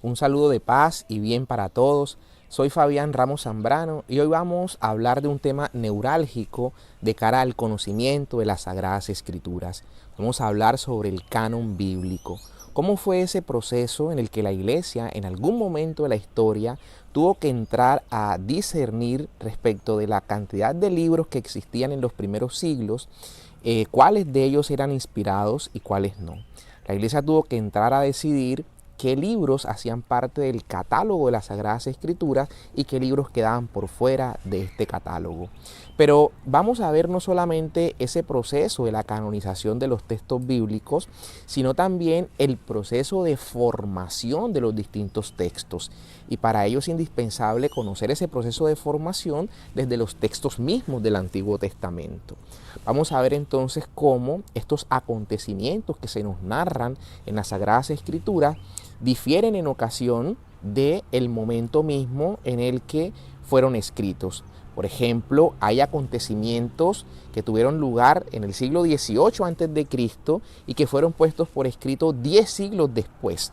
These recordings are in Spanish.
Un saludo de paz y bien para todos. Soy Fabián Ramos Zambrano y hoy vamos a hablar de un tema neurálgico de cara al conocimiento de las Sagradas Escrituras. Vamos a hablar sobre el canon bíblico. ¿Cómo fue ese proceso en el que la Iglesia en algún momento de la historia tuvo que entrar a discernir respecto de la cantidad de libros que existían en los primeros siglos, cuáles de ellos eran inspirados y cuáles no? La Iglesia tuvo que entrar a decidir qué libros hacían parte del catálogo de las Sagradas Escrituras y qué libros quedaban por fuera de este catálogo. Pero vamos a ver no solamente ese proceso de la canonización de los textos bíblicos, sino también el proceso de formación de los distintos textos. Y para ello es indispensable conocer ese proceso de formación desde los textos mismos del Antiguo Testamento. Vamos a ver entonces cómo estos acontecimientos que se nos narran en las Sagradas Escrituras difieren en ocasión del momento mismo en el que fueron escritos. Por ejemplo, hay acontecimientos que tuvieron lugar en el siglo XVIII a.C. y que fueron puestos por escrito 10 siglos después.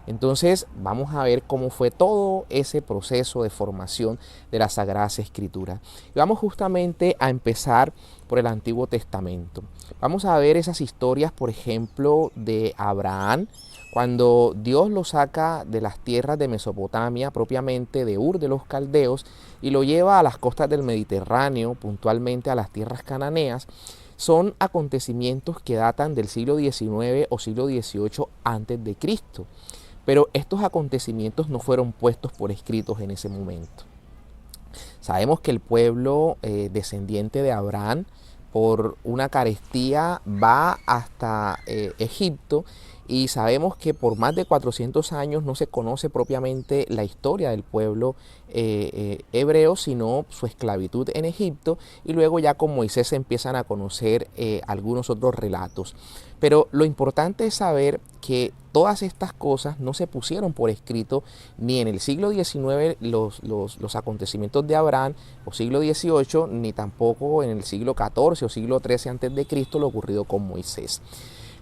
Entonces vamos a ver cómo fue todo ese proceso de formación de las Sagradas Escrituras. Y vamos justamente a empezar por el Antiguo Testamento. Vamos a ver esas historias, por ejemplo, de Abraham, cuando Dios lo saca de las tierras de Mesopotamia, propiamente de Ur de los Caldeos, y lo lleva a las costas del Mediterráneo, puntualmente a las tierras cananeas. Son acontecimientos que datan del siglo XIX o siglo XVIII antes de Cristo. Pero estos acontecimientos no fueron puestos por escritos en ese momento. Sabemos que el pueblo descendiente de Abraham, por una carestía, va hasta Egipto, y sabemos que por más de 400 años no se conoce propiamente la historia del pueblo hebreo, sino su esclavitud en Egipto, y luego ya con Moisés se empiezan a conocer algunos otros relatos. Pero lo importante es saber que todas estas cosas no se pusieron por escrito ni en el siglo XIX los acontecimientos de Abraham o siglo XVIII, ni tampoco en el siglo XIV o siglo XIII a.C. lo ocurrido con Moisés.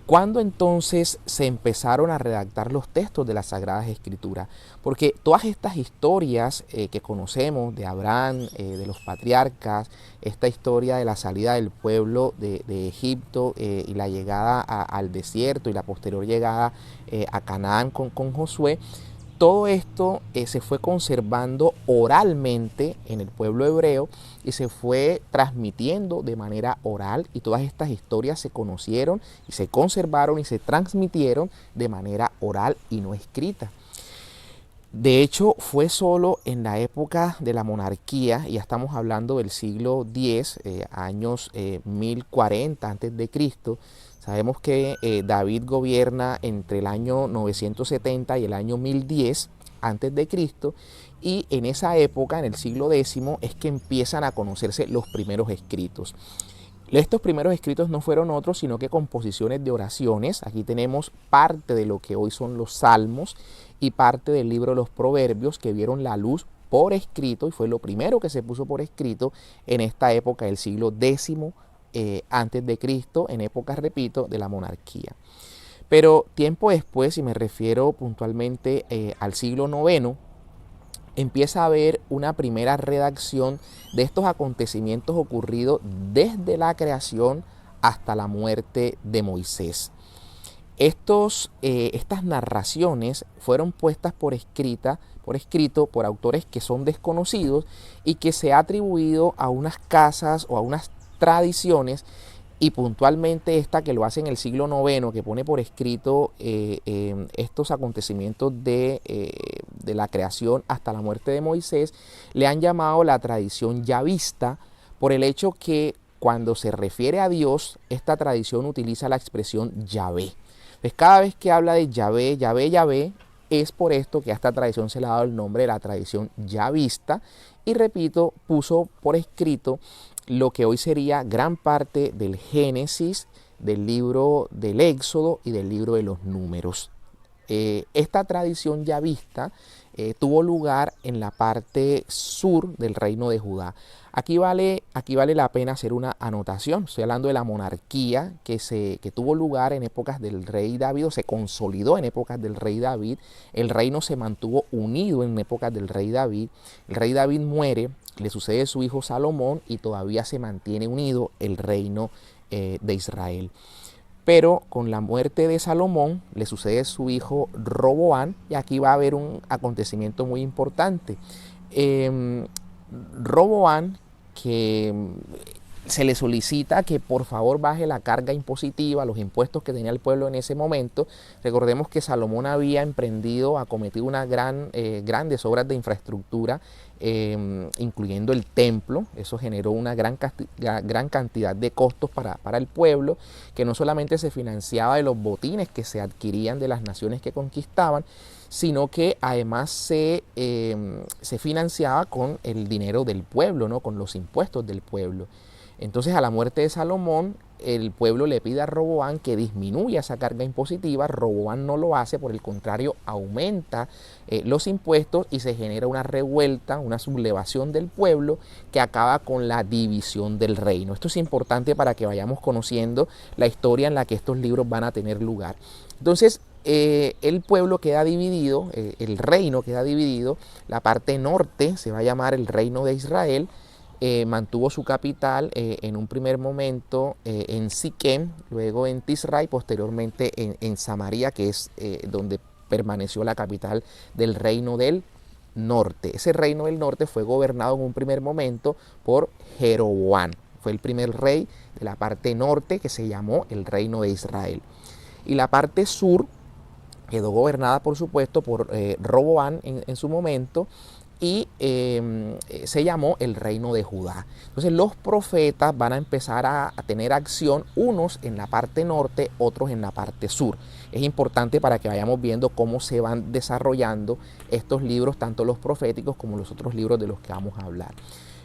¿Cuándo entonces se empezaron a redactar los textos de las Sagradas Escrituras? Porque todas estas historias que conocemos de Abraham, de los patriarcas, esta historia de la salida del pueblo de Egipto y la llegada al desierto y la posterior llegada a Canaán con Josué, todo esto se fue conservando oralmente en el pueblo hebreo y se fue transmitiendo de manera oral, y todas estas historias se conocieron y se conservaron y se transmitieron de manera oral y no escrita. De hecho, fue solo en la época de la monarquía, y ya estamos hablando del siglo X, años 1040 a.C., sabemos que David gobierna entre el año 970 y el año 1010 a.C., y en esa época, en el siglo X, es que empiezan a conocerse los primeros escritos. Estos primeros escritos no fueron otros sino que composiciones de oraciones. Aquí tenemos parte de lo que hoy son los salmos y parte del libro de los proverbios, que vieron la luz por escrito, y fue lo primero que se puso por escrito en esta época del siglo X antes de Cristo, en época, repito, de la monarquía. Pero tiempo después, y me refiero puntualmente al siglo IX, empieza a haber una primera redacción de estos acontecimientos ocurridos desde la creación hasta la muerte de Moisés. Estas narraciones fueron puestas por escrito por autores que son desconocidos y que se ha atribuido a unas casas o a unas tradiciones, y puntualmente esta que lo hace en el siglo IX, que pone por escrito estos acontecimientos de la creación hasta la muerte de Moisés, le han llamado la tradición yavista, por el hecho que cuando se refiere a Dios, esta tradición utiliza la expresión Yahvé. Pues cada vez que habla de Yahvé, Yahvé, Yahvé, es por esto que a esta tradición se le ha dado el nombre de la tradición yavista, y repito, puso por escrito lo que hoy sería gran parte del Génesis, del libro del Éxodo y del libro de los Números. Esta tradición yavista tuvo lugar en la parte sur del reino de Judá. Aquí vale la pena hacer una anotación. Estoy hablando de la monarquía que tuvo lugar en épocas del rey David, o se consolidó en épocas del rey David. El reino se mantuvo unido en épocas del rey David. El rey David muere, le sucede su hijo Salomón y todavía se mantiene unido el reino de Israel. Pero con la muerte de Salomón le sucede su hijo Roboán, y aquí va a haber un acontecimiento muy importante. Roboán, que se le solicita que por favor baje la carga impositiva, los impuestos que tenía el pueblo en ese momento. Recordemos que Salomón había acometido unas grandes obras de infraestructura, incluyendo el templo. Eso generó una gran cantidad de costos para el pueblo, que no solamente se financiaba de los botines que se adquirían de las naciones que conquistaban, sino que además se financiaba con el dinero del pueblo, ¿no? Con los impuestos del pueblo. Entonces, a la muerte de Salomón, el pueblo le pide a Roboán que disminuya esa carga impositiva. Roboán no lo hace, por el contrario, aumenta los impuestos, y se genera una revuelta, una sublevación del pueblo que acaba con la división del reino. Esto es importante para que vayamos conociendo la historia en la que estos libros van a tener lugar. Entonces, el pueblo queda dividido, el reino queda dividido. La parte norte se va a llamar el reino de Israel. Mantuvo su capital en un primer momento en Siquem, luego en Tisra y posteriormente en Samaria, que es donde permaneció la capital del reino del norte. Ese reino del norte fue gobernado en un primer momento por Jeroboam. Fue el primer rey de la parte norte, que se llamó el reino de Israel. Y la parte sur quedó gobernada, por supuesto, por Roboam en su momento, y se llamó el reino de Judá. Entonces los profetas van a empezar a tener acción, unos en la parte norte, otros en la parte sur. Es importante para que vayamos viendo cómo se van desarrollando estos libros, tanto los proféticos como los otros libros de los que vamos a hablar.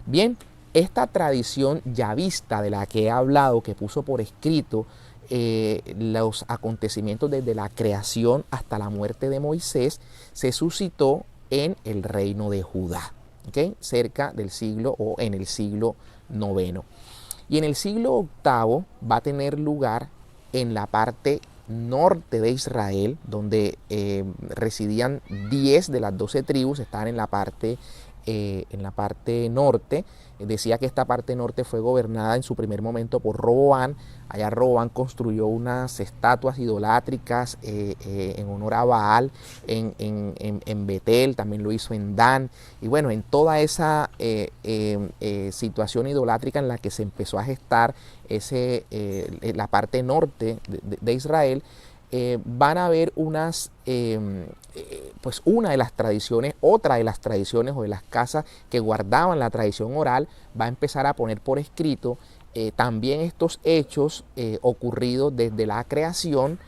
Bien, esta tradición yavista de la que he hablado, que puso por escrito los acontecimientos desde la creación hasta la muerte de Moisés, se suscitó en el reino de Judá, ¿okay? Cerca del siglo o en el siglo IX. Y en el siglo VIII va a tener lugar en la parte norte de Israel, donde residían 10 de las 12 tribus, estaban en la parte norte. Decía que esta parte norte fue gobernada en su primer momento por Roboán. Allá Roboán construyó unas estatuas idolátricas en honor a Baal en Betel, también lo hizo en Dan. Y bueno, en toda esa situación idolátrica en la que se empezó a gestar la parte norte de Israel, van a haber otra de las tradiciones o de las casas que guardaban la tradición oral, va a empezar a poner por escrito también estos hechos ocurridos desde la creación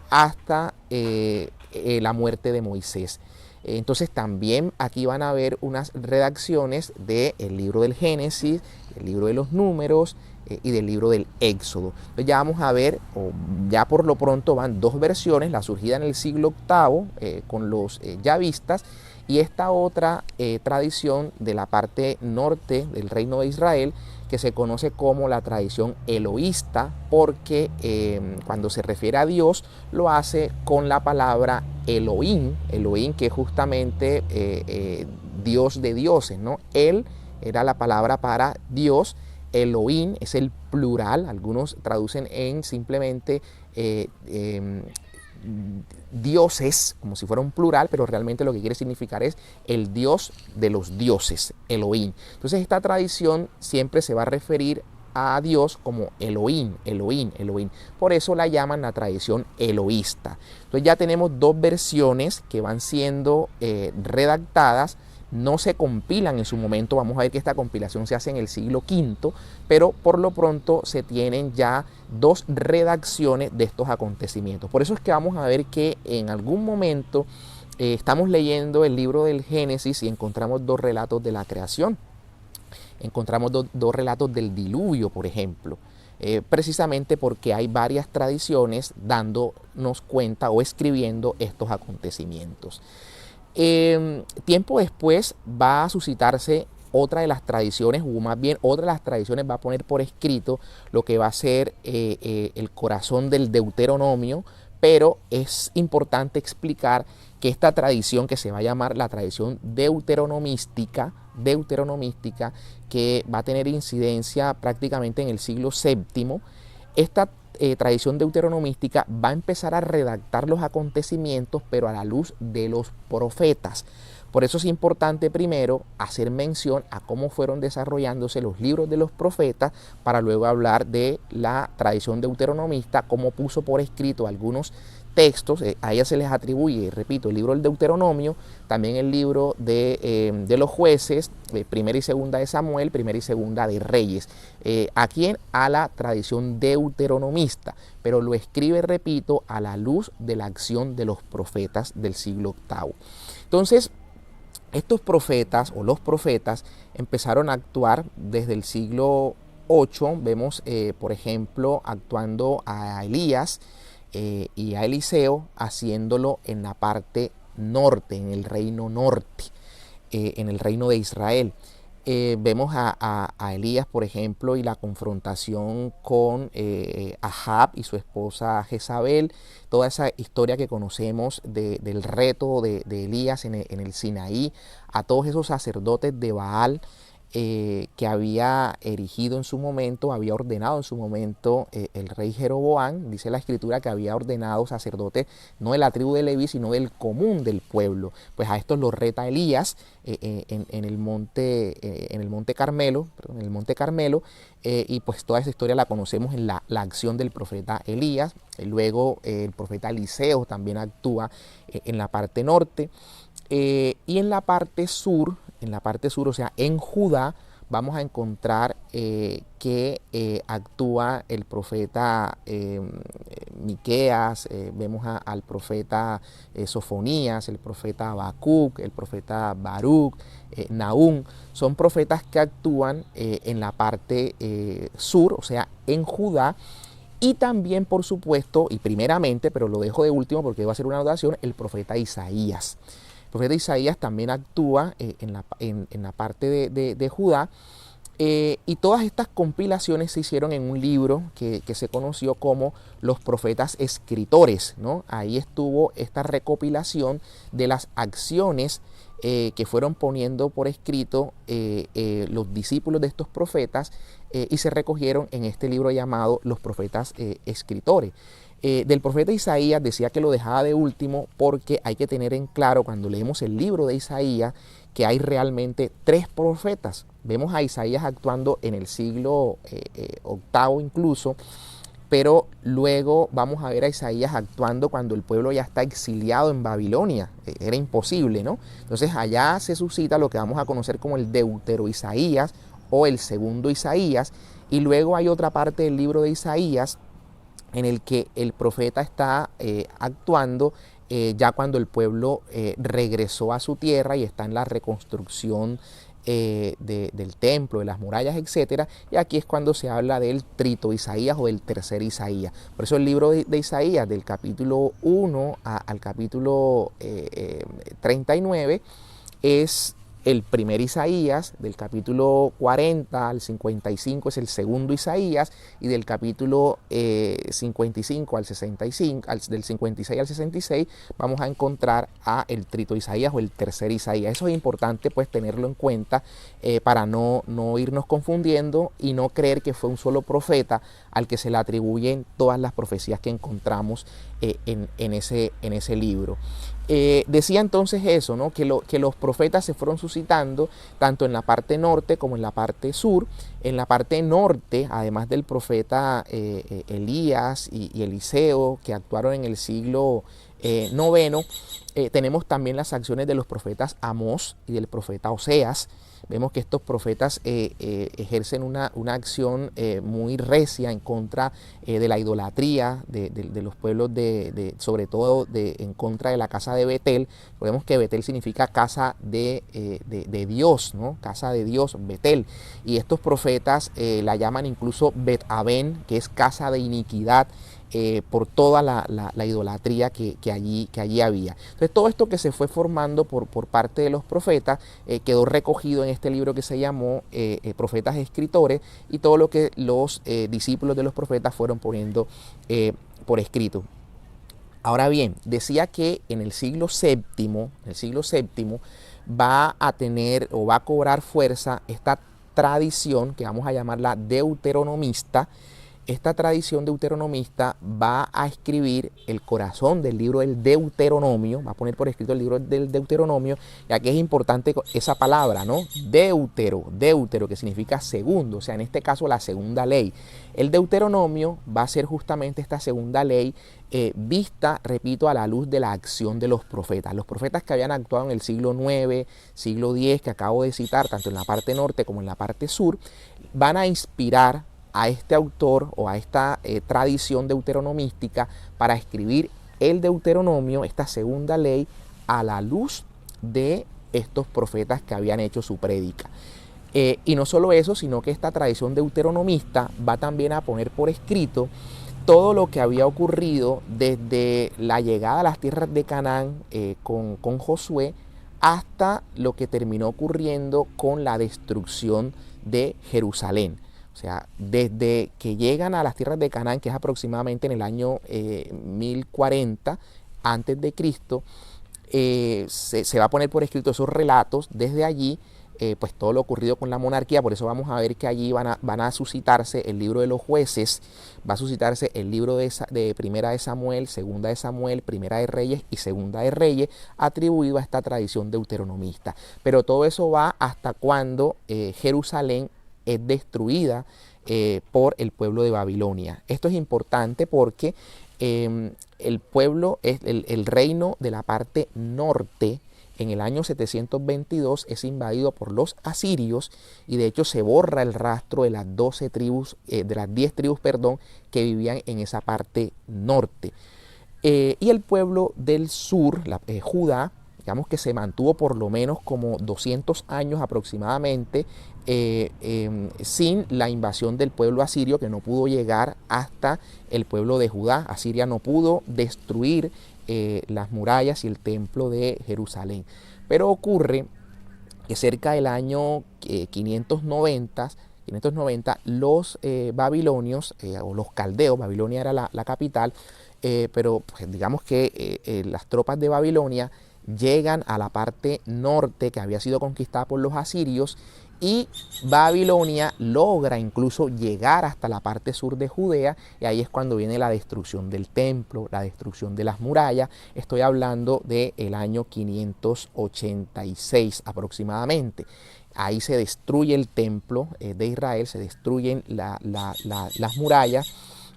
hasta la muerte de Moisés. Entonces también aquí van a haber unas redacciones del libro del Génesis, el libro de los Números y del libro del Éxodo. Entonces ya vamos a ver, o ya por lo pronto van dos versiones, la surgida en el siglo VIII con los yavistas, y esta otra tradición de la parte norte del reino de Israel, que se conoce como la tradición eloísta, porque cuando se refiere a Dios lo hace con la palabra Elohim, que es justamente Dios de dioses, ¿no? Él era la palabra para Dios. Elohim es el plural, algunos traducen en simplemente dioses, como si fuera un plural, pero realmente lo que quiere significar es el Dios de los dioses, Elohim. Entonces esta tradición siempre se va a referir a Dios como Elohim. Por eso la llaman la tradición eloísta. Entonces ya tenemos dos versiones que van siendo redactadas. No se compilan en su momento, vamos a ver que esta compilación se hace en el siglo V, pero por lo pronto se tienen ya dos redacciones de estos acontecimientos. Por eso es que vamos a ver que en algún momento estamos leyendo el libro del Génesis y encontramos dos relatos de la creación. Encontramos dos relatos del diluvio, por ejemplo. precisamente porque hay varias tradiciones dándonos cuenta o escribiendo estos acontecimientos. Tiempo después va a suscitarse otra de las tradiciones, o más bien otra de las tradiciones va a poner por escrito lo que va a ser el corazón del Deuteronomio, pero es importante explicar que esta tradición, que se va a llamar la tradición deuteronomística, que va a tener incidencia prácticamente en el siglo VII, esta tradición deuteronomística va a empezar a redactar los acontecimientos, pero a la luz de los profetas. Por eso es importante primero hacer mención a cómo fueron desarrollándose los libros de los profetas, para luego hablar de la tradición deuteronomista, cómo puso por escrito algunos textos. A ella se les atribuye, repito, el libro del Deuteronomio, también el libro de los jueces, primera y segunda de Samuel, primera y segunda de Reyes. ¿A quién? A la tradición deuteronomista, pero lo escribe, repito, a la luz de la acción de los profetas del siglo VIII. Entonces, estos profetas o los profetas empezaron a actuar desde el siglo VIII. Vemos, por ejemplo, actuando a Elías y a Eliseo, haciéndolo en la parte norte, en el reino norte, en el reino de Israel. Vemos a Elías, por ejemplo, y la confrontación con Ahab y su esposa Jezabel, toda esa historia que conocemos del reto de Elías en el Sinaí, a todos esos sacerdotes de Baal que había erigido en su momento, había ordenado en su momento el rey Jeroboam. Dice la escritura que había ordenado sacerdotes no de la tribu de Leví, sino del común del pueblo. Pues a estos los reta Elías en el monte Carmelo, y pues toda esa historia la conocemos en la acción del profeta Elías. Luego el profeta Eliseo también actúa en la parte norte. Y en la parte sur, o sea, en Judá, vamos a encontrar que actúa el profeta Miqueas, vemos al profeta Sofonías, el profeta Habacuc, el profeta Baruc, Nahum. Son profetas que actúan en la parte sur, o sea, en Judá. Y también, por supuesto, y primeramente, pero lo dejo de último porque va a ser una anotación, el profeta Isaías. El profeta Isaías también actúa en la parte de Judá, y todas estas compilaciones se hicieron en un libro que se conoció como Los Profetas Escritores, ¿no? Ahí estuvo esta recopilación de las acciones que fueron poniendo por escrito los discípulos de estos profetas, y se recogieron en este libro llamado Los Profetas Escritores. Del profeta Isaías decía que lo dejaba de último porque hay que tener en claro, cuando leemos el libro de Isaías, que hay realmente 3 profetas. Vemos a Isaías actuando en el siglo VIII incluso, pero luego vamos a ver a Isaías actuando cuando el pueblo ya está exiliado en Babilonia. Era imposible, ¿no? Entonces allá se suscita lo que vamos a conocer como el Deutero Isaías o el segundo Isaías, y luego hay otra parte del libro de Isaías en el que el profeta está actuando ya cuando el pueblo regresó a su tierra y está en la reconstrucción del templo, de las murallas, etcétera. Y aquí es cuando se habla del trito Isaías o del tercer Isaías. Por eso el libro de Isaías, del capítulo 1 al capítulo 39, es el primer Isaías. Del capítulo 40 al 55 es el segundo Isaías, y del capítulo 55 al 65, del 56 al 66, vamos a encontrar a el trito Isaías o el tercer Isaías. Eso es importante pues tenerlo en cuenta para no irnos confundiendo y no creer que fue un solo profeta al que se le atribuyen todas las profecías que encontramos en ese libro. Decía entonces eso, ¿no? Que los profetas se fueron suscitando tanto en la parte norte como en la parte sur. En la parte norte, además del profeta Elías y Eliseo, que actuaron en el siglo IX, Tenemos también las acciones de los profetas Amós y del profeta Oseas. Vemos que estos profetas ejercen una acción muy recia en contra de la idolatría de los pueblos, sobre todo en contra de la casa de Betel. Vemos que Betel significa casa de Dios, ¿no? Casa de Dios, Betel. Y estos profetas la llaman incluso Bet-Aben, que es casa de iniquidad. Por toda la idolatría que allí había. Entonces todo esto que se fue formando por parte de los profetas quedó recogido en este libro que se llamó Profetas Escritores, y todo lo que los discípulos de los profetas fueron poniendo por escrito. Ahora bien, decía que en el siglo VII va a tener o va a cobrar fuerza esta tradición que vamos a llamarla deuteronomista. Esta tradición deuteronomista va a escribir el corazón del libro del Deuteronomio, va a poner por escrito el libro del Deuteronomio, ya que es importante esa palabra, ¿no? Deutero, que significa segundo, o sea, en este caso la segunda ley. El Deuteronomio va a ser justamente esta segunda ley vista, repito, a la luz de la acción de los profetas. Los profetas que habían actuado en el siglo IX, siglo X, que acabo de citar, tanto en la parte norte como en la parte sur, van a inspirar a este autor o a esta tradición deuteronomística para escribir el Deuteronomio, esta segunda ley, a la luz de estos profetas que habían hecho su prédica. Y no solo eso, sino que esta tradición deuteronomista va también a poner por escrito todo lo que había ocurrido desde la llegada a las tierras de Canaán con Josué hasta lo que terminó ocurriendo con la destrucción de Jerusalén. O sea, desde que llegan a las tierras de Canaán, que es aproximadamente en el año 1040 antes de Cristo, se va a poner por escrito esos relatos. Desde allí, pues todo lo ocurrido con la monarquía. Por eso vamos a ver que allí van a suscitarse el libro de los jueces, va a suscitarse el libro de Primera de Samuel, Segunda de Samuel, Primera de Reyes y Segunda de Reyes, atribuido a esta tradición deuteronomista. Pero todo eso va hasta cuando Jerusalén es destruida por el pueblo de Babilonia. Esto es importante porque el pueblo, el reino de la parte norte, en el año 722 es invadido por los asirios, y de hecho se borra el rastro de las 10 tribus, que vivían en esa parte norte. Y el pueblo del sur, Judá, digamos que se mantuvo por lo menos como 200 años aproximadamente sin la invasión del pueblo asirio, que no pudo llegar hasta el pueblo de Judá. Asiria no pudo destruir las murallas y el templo de Jerusalén. Pero ocurre que cerca del año 590 los babilonios o los caldeos, Babilonia era la capital, pero pues, digamos que las tropas de Babilonia llegan a la parte norte que había sido conquistada por los asirios, y Babilonia logra incluso llegar hasta la parte sur de Judea, y ahí es cuando viene la destrucción del templo, la destrucción de las murallas. Estoy hablando del año 586 aproximadamente. Ahí se destruye el templo de Israel, se destruyen las murallas,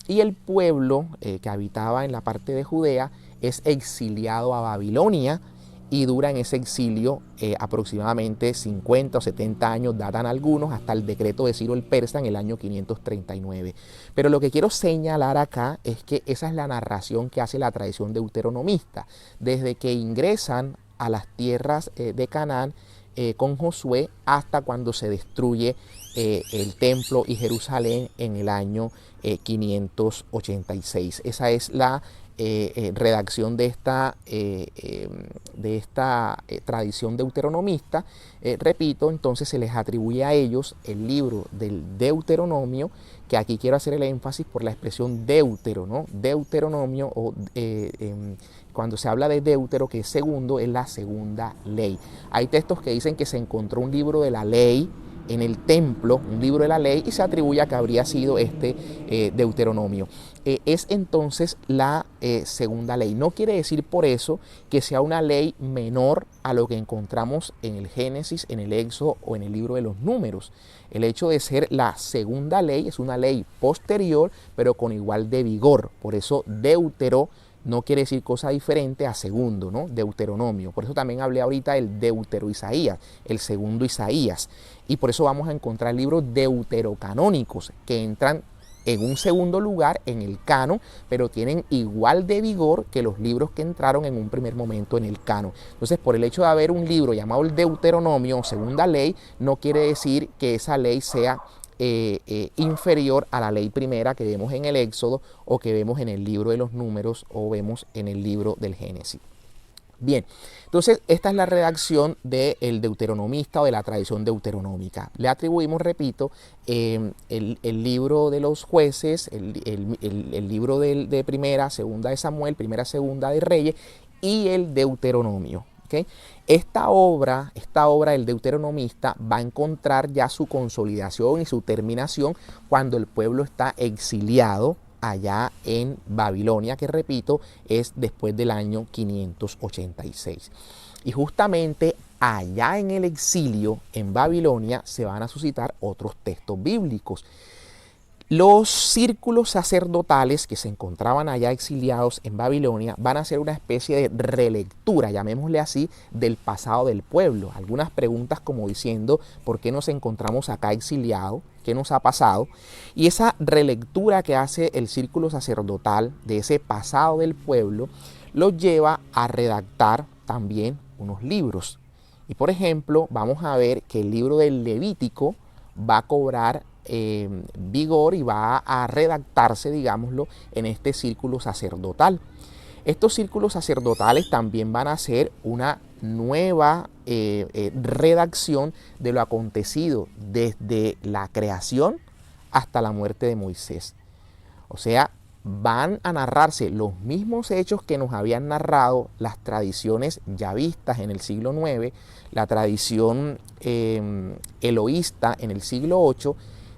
y el pueblo que habitaba en la parte de Judea es exiliado a Babilonia, y dura en ese exilio aproximadamente 50 o 70 años, datan algunos, hasta el decreto de Ciro el Persa en el año 539. Pero lo que quiero señalar acá es que esa es la narración que hace la tradición deuteronomista. Desde que ingresan a las tierras de Canaán con Josué hasta cuando se destruye el templo y Jerusalén en el año 586. Esa es la redacción de esta tradición deuteronomista. Repito, entonces se les atribuye a ellos el libro del Deuteronomio, que aquí quiero hacer el énfasis por la expresión deutero, ¿no? Deuteronomio, o cuando se habla de deutero, que es segundo, es la segunda ley. Hay textos que dicen que se encontró un libro de la ley en el templo, un libro de la ley, y se atribuye a que habría sido este Deuteronomio. Es entonces la segunda ley. No quiere decir por eso que sea una ley menor a lo que encontramos en el Génesis, en el Éxodo o en el libro de los Números. El hecho de ser la segunda ley es una ley posterior, pero con igual de vigor. Por eso Deutero no quiere decir cosa diferente a segundo, ¿no? Deuteronomio. Por eso también hablé ahorita del Deutero-Isaías, el segundo Isaías. Y por eso vamos a encontrar libros deuterocanónicos que entran en un segundo lugar en el canon, pero tienen igual de vigor que los libros que entraron en un primer momento en el canon. Entonces, por el hecho de haber un libro llamado el Deuteronomio, segunda ley, no quiere decir que esa ley sea inferior a la ley primera que vemos en el Éxodo o que vemos en el libro de los Números o vemos en el libro del Génesis. Bien, entonces esta es la redacción del deuteronomista o de la tradición deuteronómica. Le atribuimos, repito, el libro de los jueces, el libro de primera, segunda de Samuel, primera, segunda de Reyes y el Deuteronomio. ¿Okay? Esta obra del deuteronomista va a encontrar ya su consolidación y su terminación cuando el pueblo está exiliado allá en Babilonia, que repito, es después del año 586. Y justamente allá en el exilio, en Babilonia, se van a suscitar otros textos bíblicos. Los círculos sacerdotales que se encontraban allá exiliados en Babilonia van a hacer una especie de relectura, llamémosle así, del pasado del pueblo. Algunas preguntas como diciendo, ¿por qué nos encontramos acá exiliados? ¿Qué nos ha pasado? Y esa relectura que hace el círculo sacerdotal de ese pasado del pueblo los lleva a redactar también unos libros. Y por ejemplo, vamos a ver que el libro del Levítico va a cobrar vigor y va a redactarse, digámoslo, en este círculo sacerdotal. Estos círculos sacerdotales también van a ser una nueva redacción de lo acontecido desde la creación hasta la muerte de Moisés. O sea, van a narrarse los mismos hechos que nos habían narrado las tradiciones yavistas en el siglo IX, la tradición eloísta en el siglo VIII,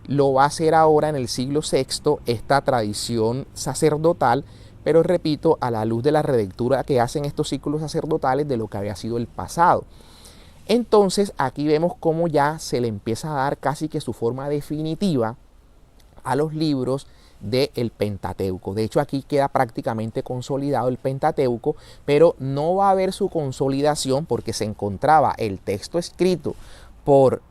lo va a hacer ahora en el siglo VI esta tradición sacerdotal, pero repito, a la luz de la relectura que hacen estos círculos sacerdotales de lo que había sido el pasado. Entonces aquí vemos cómo ya se le empieza a dar casi que su forma definitiva a los libros del Pentateuco. De hecho, aquí queda prácticamente consolidado el Pentateuco, pero no va a haber su consolidación porque se encontraba el texto escrito por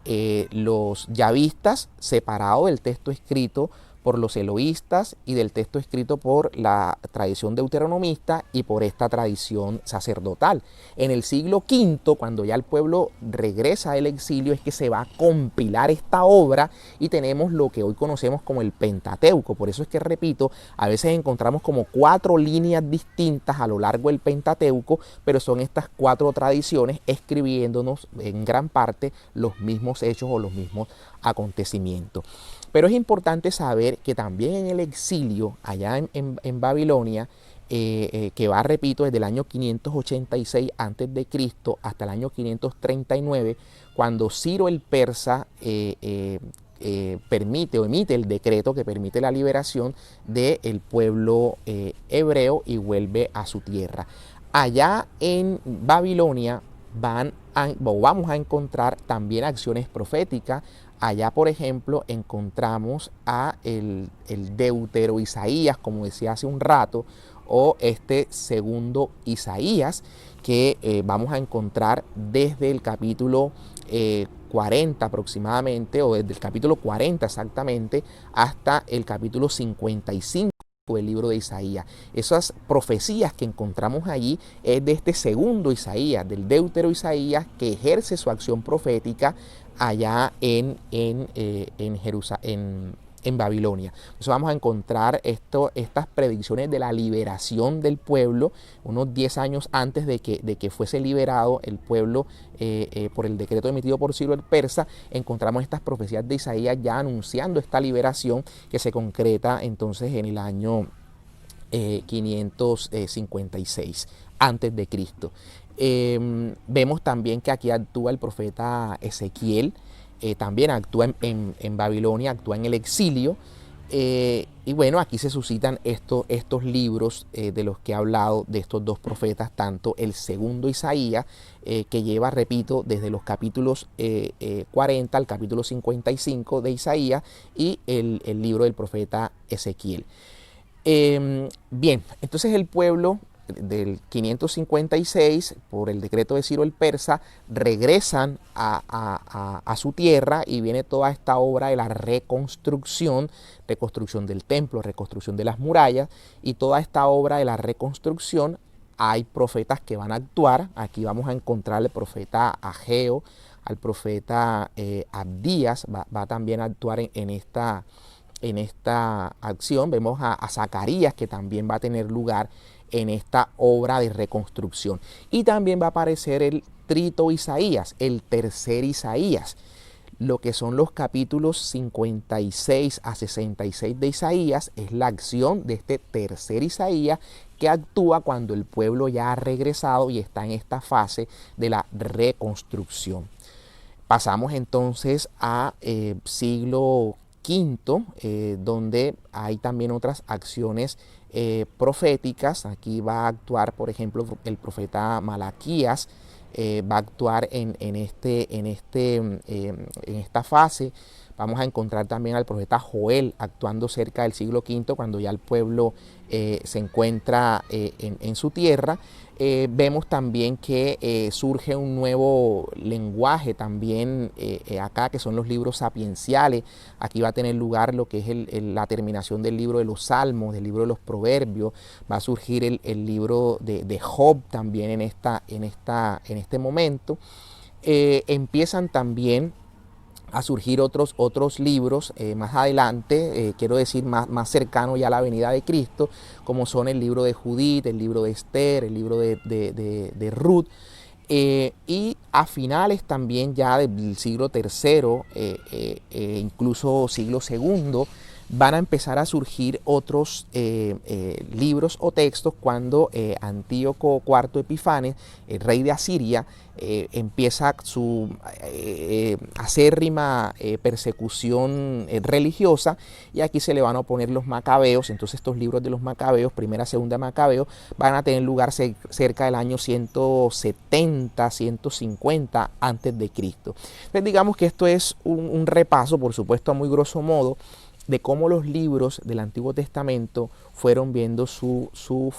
los yavistas separado del texto escrito por los eloístas y del texto escrito por la tradición deuteronomista y por esta tradición sacerdotal. En el siglo V, cuando ya el pueblo regresa del exilio, es que se va a compilar esta obra y tenemos lo que hoy conocemos como el Pentateuco. Por eso es que, repito, a veces encontramos como 4 líneas distintas a lo largo del Pentateuco, pero son estas 4 tradiciones escribiéndonos en gran parte los mismos hechos o los mismos acontecimientos. Pero es importante saber que también en el exilio, allá en Babilonia, que va, repito, desde el año 586 a.C. hasta el año 539, cuando Ciro el persa permite o emite el decreto que permite la liberación del pueblo hebreo y vuelve a su tierra. Allá en Babilonia vamos a encontrar también acciones proféticas. Allá, por ejemplo, encontramos a el Deutero Isaías, como decía hace un rato, o este segundo Isaías, que vamos a encontrar desde el capítulo 40 aproximadamente, o desde el capítulo 40 exactamente, hasta el capítulo 55 del libro de Isaías. Esas profecías que encontramos allí es de este segundo Isaías, del Deutero Isaías, que ejerce su acción profética allá en Babilonia. Entonces vamos a encontrar estas predicciones de la liberación del pueblo unos 10 años antes de que fuese liberado el pueblo por el decreto emitido por Ciro el persa. Encontramos estas profecías de Isaías ya anunciando esta liberación que se concreta entonces en el año 556 antes de Cristo. Vemos también que aquí actúa el profeta Ezequiel, también actúa en Babilonia, actúa en el exilio, y bueno, aquí se suscitan estos libros de los que he hablado, de estos dos profetas, tanto el segundo Isaías, que lleva, repito, desde los capítulos 40 al capítulo 55 de Isaías, y el libro del profeta Ezequiel. Bien, entonces el pueblo del 556, por el decreto de Ciro el Persa, regresan a su tierra y viene toda esta obra de la reconstrucción del templo, reconstrucción de las murallas, y toda esta obra de la reconstrucción. Hay profetas que van a actuar. Aquí vamos a encontrar al profeta Ageo, al profeta Abdías, va también a actuar en esta acción. Vemos a Zacarías, que también va a tener lugar en esta obra de reconstrucción. Y también va a aparecer el trito Isaías, el tercer Isaías. Lo que son los capítulos 56 a 66 de Isaías es la acción de este tercer Isaías, que actúa cuando el pueblo ya ha regresado y está en esta fase de la reconstrucción. Pasamos entonces a siglo V, donde hay también otras acciones proféticas. Aquí va a actuar, por ejemplo, el profeta Malaquías, va a actuar en esta fase. Vamos a encontrar también al profeta Joel actuando cerca del siglo V, cuando ya el pueblo se encuentra en su tierra. Vemos también que surge un nuevo lenguaje también acá, que son los libros sapienciales. Aquí va a tener lugar lo que es la terminación del libro de los Salmos, del libro de los Proverbios. Va a surgir el libro de Job también en este momento. Empiezan también a surgir otros libros más adelante, quiero decir más cercano ya a la venida de Cristo, como son el libro de Judith, el libro de Esther, el libro de Ruth. Y a finales también ya del siglo III, incluso siglo II, van a empezar a surgir otros libros o textos cuando Antíoco IV Epifanes, el rey de Asiria, empieza su acérrima persecución religiosa, y aquí se le van a oponer los macabeos. Entonces estos libros de los macabeos, primera, segunda Macabeo, van a tener lugar cerca del año 170, 150 antes de Cristo. Entonces digamos que esto es un repaso, por supuesto a muy grosso modo, de cómo los libros del Antiguo Testamento fueron viendo su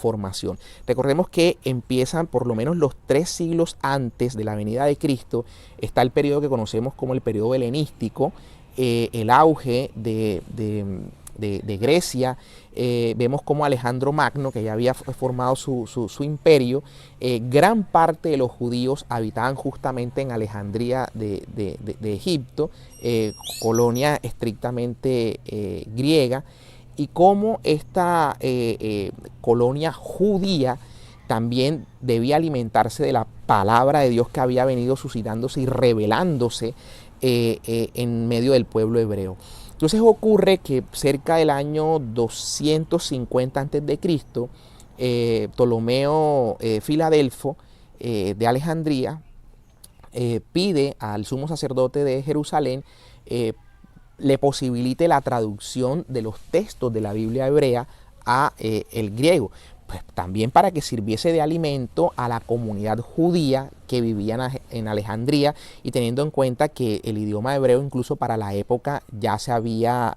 formación. Recordemos que empiezan por lo menos los 3 siglos antes de la venida de Cristo. Está el periodo que conocemos como el periodo helenístico, el auge de Grecia. Vemos como Alejandro Magno, que ya había formado su imperio, gran parte de los judíos habitaban justamente en Alejandría de Egipto, colonia estrictamente griega, y como esta colonia judía también debía alimentarse de la palabra de Dios que había venido suscitándose y revelándose en medio del pueblo hebreo. Entonces ocurre que cerca del año 250 a.C., Ptolomeo Filadelfo de Alejandría pide al sumo sacerdote de Jerusalén le posibilite la traducción de los textos de la Biblia hebrea a el griego, pues también para que sirviese de alimento a la comunidad judía que vivía en Alejandría, y teniendo en cuenta que el idioma hebreo incluso para la época ya se había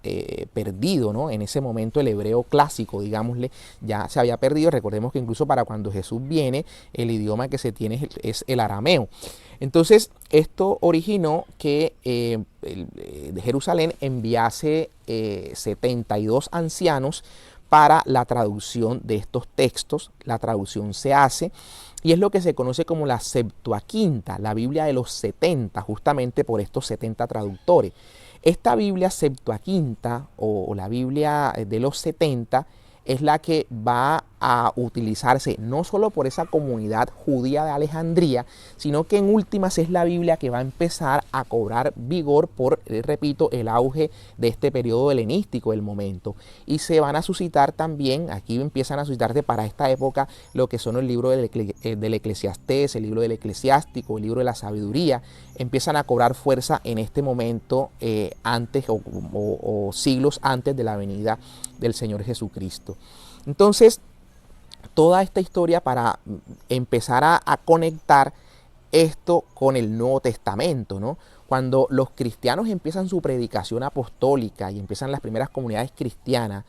perdido, ¿no? En ese momento el hebreo clásico, digámosle, ya se había perdido. Recordemos que incluso para cuando Jesús viene, el idioma que se tiene es el arameo. Entonces esto originó que de Jerusalén enviase 72 ancianos para la traducción de estos textos. La traducción se hace y es lo que se conoce como la Septuaginta, la Biblia de los 70, justamente por estos 70 traductores. Esta Biblia Septuaginta o la Biblia de los 70 es la que va a utilizarse no solo por esa comunidad judía de Alejandría, sino que en últimas es la Biblia que va a empezar a cobrar vigor por, repito, el auge de este periodo helenístico del momento. Y se van a suscitar también, aquí empiezan a suscitarse para esta época lo que son el libro del Eclesiastés, el libro del Eclesiástico, el libro de la Sabiduría. Empiezan a cobrar fuerza en este momento antes o siglos antes de la venida del Señor Jesucristo. Entonces, toda esta historia para empezar a conectar esto con el Nuevo Testamento, ¿no? Cuando los cristianos empiezan su predicación apostólica y empiezan las primeras comunidades cristianas,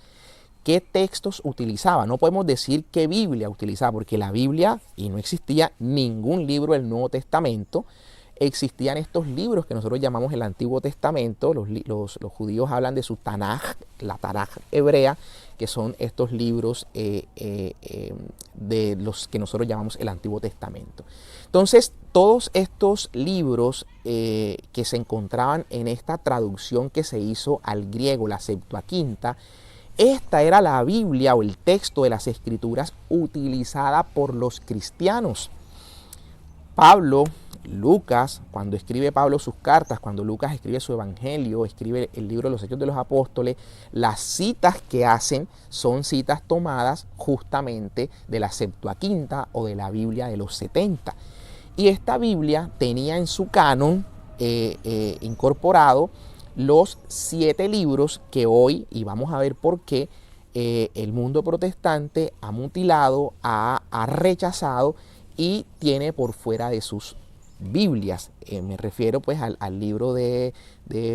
qué textos utilizaba. No podemos decir qué Biblia utilizaba, porque la Biblia, y no existía ningún libro del Nuevo Testamento, existían estos libros que nosotros llamamos el Antiguo Testamento. Los judíos hablan de su Tanaj, la Tanaj hebrea, que son estos libros de los que nosotros llamamos el Antiguo Testamento. Entonces, todos estos libros que se encontraban en esta traducción que se hizo al griego, la Septuaginta, esta era la Biblia o el texto de las Escrituras utilizada por los cristianos. Pablo, Lucas, cuando escribe Pablo sus cartas, cuando Lucas escribe su evangelio, escribe el libro de los Hechos de los Apóstoles, las citas que hacen son citas tomadas justamente de la Septuaginta o de la Biblia de los 70. Y esta Biblia tenía en su canon incorporado los 7 libros que hoy, y vamos a ver por qué, el mundo protestante ha mutilado, ha rechazado y tiene por fuera de sus Biblias. Me refiero pues al libro de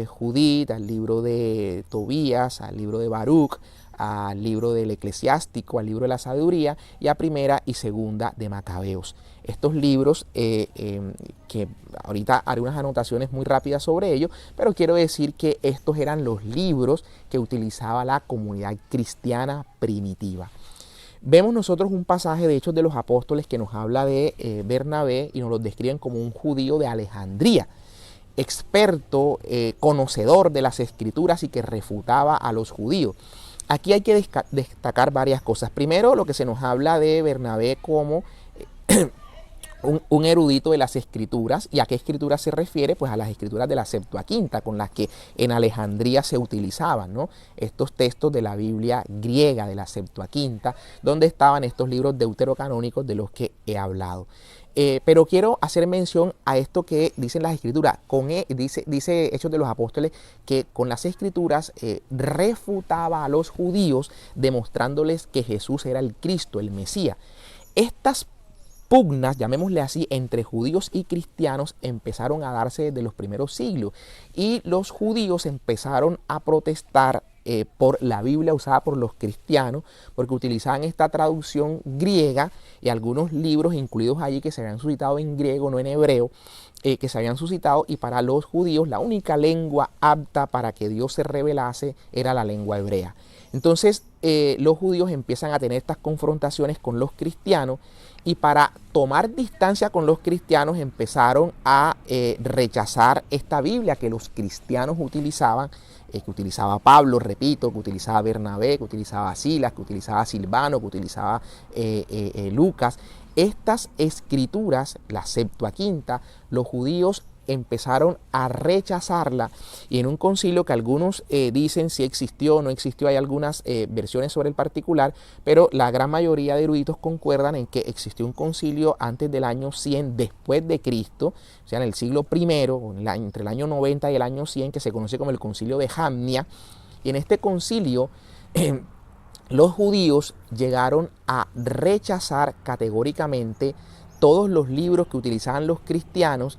Judith, al libro de Tobías, al libro de Baruch, al libro del Eclesiástico, al libro de la Sabiduría y a Primera y Segunda de Macabeos. Estos libros que ahorita haré unas anotaciones muy rápidas sobre ellos, pero quiero decir que estos eran los libros que utilizaba la comunidad cristiana primitiva. Vemos nosotros un pasaje de Hechos de los Apóstoles que nos habla de Bernabé y nos lo describen como un judío de Alejandría, experto, conocedor de las Escrituras y que refutaba a los judíos. Aquí hay que destacar varias cosas. Primero, lo que se nos habla de Bernabé como un erudito de las Escrituras. ¿Y a qué Escrituras se refiere? Pues a las Escrituras de la Septuaginta, con las que en Alejandría se utilizaban, ¿no? Estos textos de la Biblia griega, de la Septuaginta, donde estaban estos libros deuterocanónicos de los que he hablado. Pero quiero hacer mención a esto que dicen las Escrituras. Dice Hechos de los Apóstoles que con las Escrituras refutaba a los judíos, demostrándoles que Jesús era el Cristo, el Mesías. Estas pugnas, llamémosle así, entre judíos y cristianos empezaron a darse desde los primeros siglos, y los judíos empezaron a protestar por la Biblia usada por los cristianos, porque utilizaban esta traducción griega y algunos libros incluidos allí que se habían suscitado en griego, no en hebreo, que se habían suscitado, y para los judíos la única lengua apta para que Dios se revelase era la lengua hebrea. Entonces los judíos empiezan a tener estas confrontaciones con los cristianos, y para tomar distancia con los cristianos empezaron a rechazar esta Biblia que los cristianos utilizaban, que utilizaba Pablo, repito, que utilizaba Bernabé, que utilizaba Silas, que utilizaba Silvano, que utilizaba Lucas. Estas escrituras, la Septuaginta, los judíos empezaron a rechazarla, y en un concilio que algunos dicen si existió o no existió, hay algunas versiones sobre el particular, pero la gran mayoría de eruditos concuerdan en que existió un concilio antes del año 100 después de Cristo, o sea en el siglo I, entre el año 90 y el año 100, que se conoce como el concilio de Jamnia. Y en este concilio los judíos llegaron a rechazar categóricamente todos los libros que utilizaban los cristianos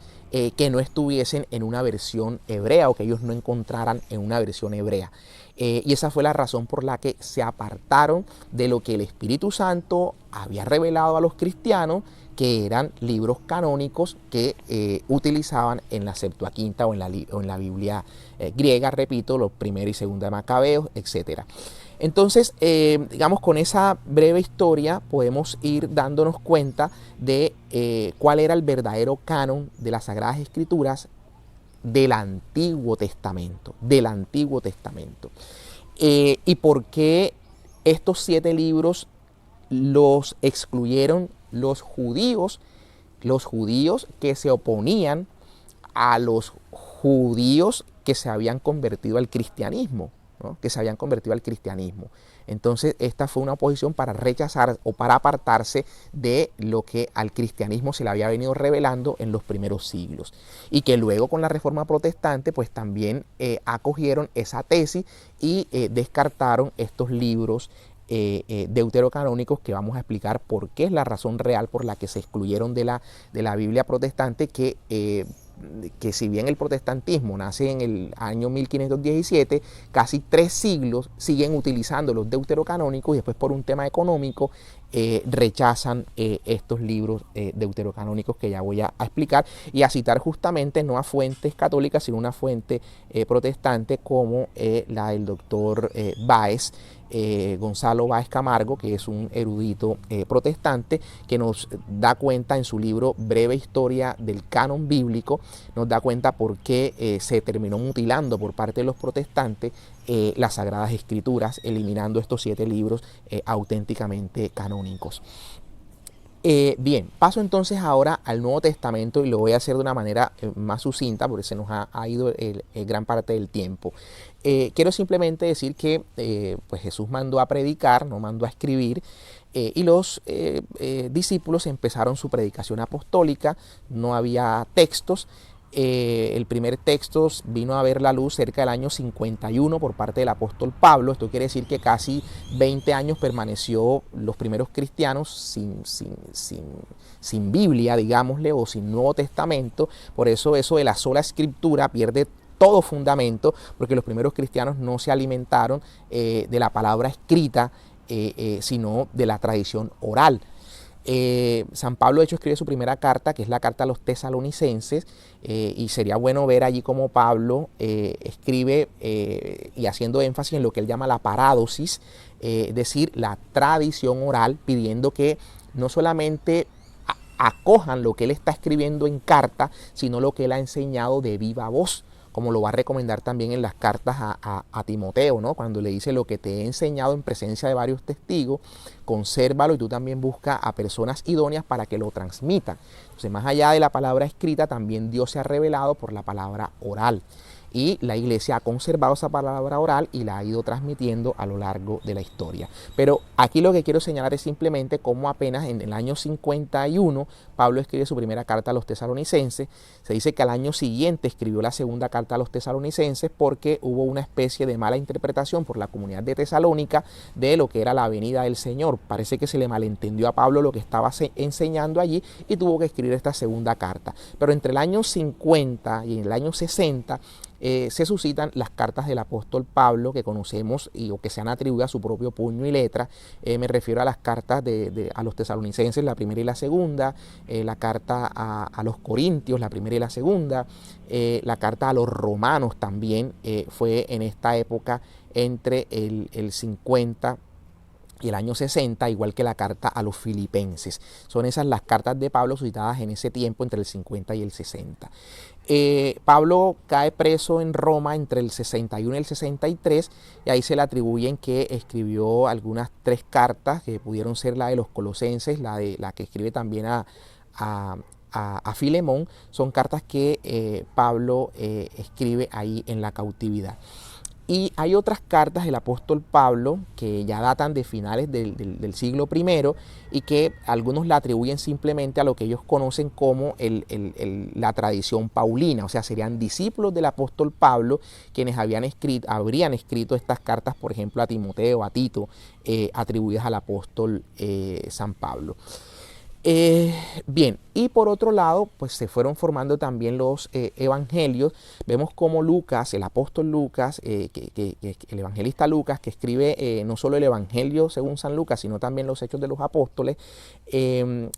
que no estuviesen en una versión hebrea, o que ellos no encontraran en una versión hebrea. Y esa fue la razón por la que se apartaron de lo que el Espíritu Santo había revelado a los cristianos, que eran libros canónicos que utilizaban en la Septuaginta o en la Biblia griega, repito, los primera y segunda de Macabeos, etc. Entonces, digamos, con esa breve historia podemos ir dándonos cuenta de cuál era el verdadero canon de las Sagradas Escrituras del Antiguo Testamento, y por qué estos 7 libros los excluyeron los judíos que se oponían a los judíos que se habían convertido al cristianismo, ¿no? Entonces esta fue una oposición para rechazar o para apartarse de lo que al cristianismo se le había venido revelando en los primeros siglos, y que luego con la Reforma Protestante pues también acogieron esa tesis y descartaron estos libros deuterocanónicos, que vamos a explicar por qué es la razón real por la que se excluyeron de la Biblia protestante, que que si bien el protestantismo nace en el año 1517, casi 3 siglos siguen utilizando los deuterocanónicos y después por un tema económico rechazan estos libros deuterocanónicos que ya voy a explicar y a citar justamente no a fuentes católicas sino una fuente protestante como la del doctor Báez, Gonzalo Báez Camargo, que es un erudito protestante que nos da cuenta en su libro Breve Historia del Canon Bíblico, nos da cuenta por qué se terminó mutilando por parte de los protestantes las Sagradas Escrituras, eliminando estos 7 libros auténticamente canónicos. Bien, paso entonces ahora al Nuevo Testamento y lo voy a hacer de una manera más sucinta porque se nos ha ido gran parte del tiempo. Quiero simplemente decir que pues Jesús mandó a predicar, no mandó a escribir, y los discípulos empezaron su predicación apostólica, no había textos. El primer texto vino a ver la luz cerca del año 51 por parte del apóstol Pablo. Esto quiere decir que casi 20 años permaneció los primeros cristianos sin Biblia, digámosle, o sin Nuevo Testamento. Por eso de la sola escritura pierde todo fundamento, porque los primeros cristianos no se alimentaron de la palabra escrita, sino de la tradición oral. San Pablo de hecho escribe su primera carta, que es la carta a los tesalonicenses, y sería bueno ver allí cómo Pablo escribe y haciendo énfasis en lo que él llama la parádosis, es decir, la tradición oral, pidiendo que no solamente acojan lo que él está escribiendo en carta, sino lo que él ha enseñado de viva voz, como lo va a recomendar también en las cartas a Timoteo, ¿no? Cuando le dice: lo que te he enseñado en presencia de varios testigos, consérvalo y tú también busca a personas idóneas para que lo transmitan. Entonces, más allá de la palabra escrita, también Dios se ha revelado por la palabra oral. Y la iglesia ha conservado esa palabra oral y la ha ido transmitiendo a lo largo de la historia. Pero aquí lo que quiero señalar es simplemente cómo apenas en el año 51 Pablo escribe su primera carta a los tesalonicenses. Se dice que al año siguiente escribió la segunda carta a los tesalonicenses porque hubo una especie de mala interpretación por la comunidad de Tesalónica de lo que era la venida del Señor. Parece que se le malentendió a Pablo lo que estaba enseñando allí y tuvo que escribir esta segunda carta. Pero entre el año 50 y el año 60 se suscitan las cartas del apóstol Pablo que conocemos o que se han atribuido a su propio puño y letra. Me refiero a las cartas a los tesalonicenses, la primera y la segunda, la carta a los corintios, la primera y la segunda, la carta a los romanos también fue en esta época entre el 50 y el año 60, igual que la carta a los filipenses. Son esas las cartas de Pablo suscitadas en ese tiempo entre el 50 y el 60. Pablo cae preso en Roma entre el 61 y el 63 y ahí se le atribuyen que escribió algunas 3 cartas que pudieron ser la de los colosenses, la que escribe también a Filemón. Son cartas que Pablo escribe ahí en la cautividad. Y hay otras cartas del apóstol Pablo que ya datan de finales del siglo I y que algunos la atribuyen simplemente a lo que ellos conocen como la tradición paulina, o sea, serían discípulos del apóstol Pablo quienes habrían escrito estas cartas, por ejemplo, a Timoteo, a Tito, atribuidas al apóstol San Pablo. Bien, y por otro lado, pues se fueron formando también los evangelios. Vemos como Lucas, el apóstol Lucas, el evangelista Lucas, que escribe no solo el evangelio según San Lucas, sino también los hechos de los apóstoles.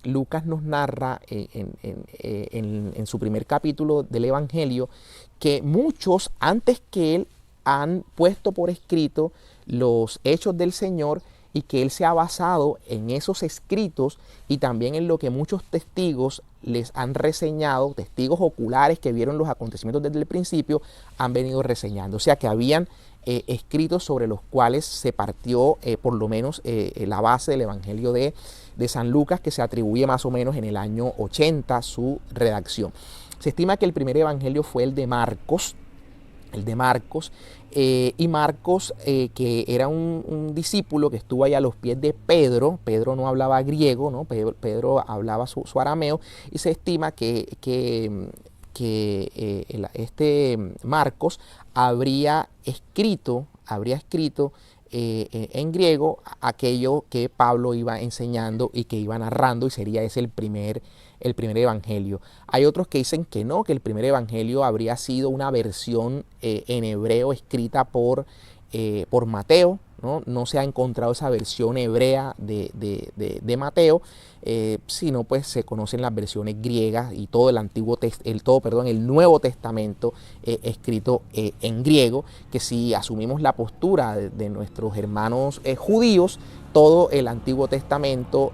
Lucas nos narra en su primer capítulo del evangelio que muchos antes que él han puesto por escrito los hechos del Señor y que él se ha basado en esos escritos y también en lo que muchos testigos les han reseñado, testigos oculares que vieron los acontecimientos desde el principio, han venido reseñando. O sea que habían escritos sobre los cuales se partió por lo menos la base del Evangelio de San Lucas, que se atribuye más o menos en el año 80 su redacción. Se estima que el primer evangelio fue el de Marcos, y Marcos, que era un discípulo que estuvo ahí a los pies de Pedro. Pedro no hablaba griego, ¿no? Pedro hablaba su arameo, y se estima que este Marcos habría escrito en griego aquello que Pablo iba enseñando y que iba narrando, y sería ese el primer el primer evangelio. Hay otros que dicen que no, que el primer evangelio habría sido una versión en hebreo escrita por Mateo. No se ha encontrado esa versión hebrea de Mateo, sino pues se conocen las versiones griegas y todo el Nuevo Testamento escrito en griego, que si asumimos la postura de nuestros hermanos judíos, todo el Antiguo Testamento,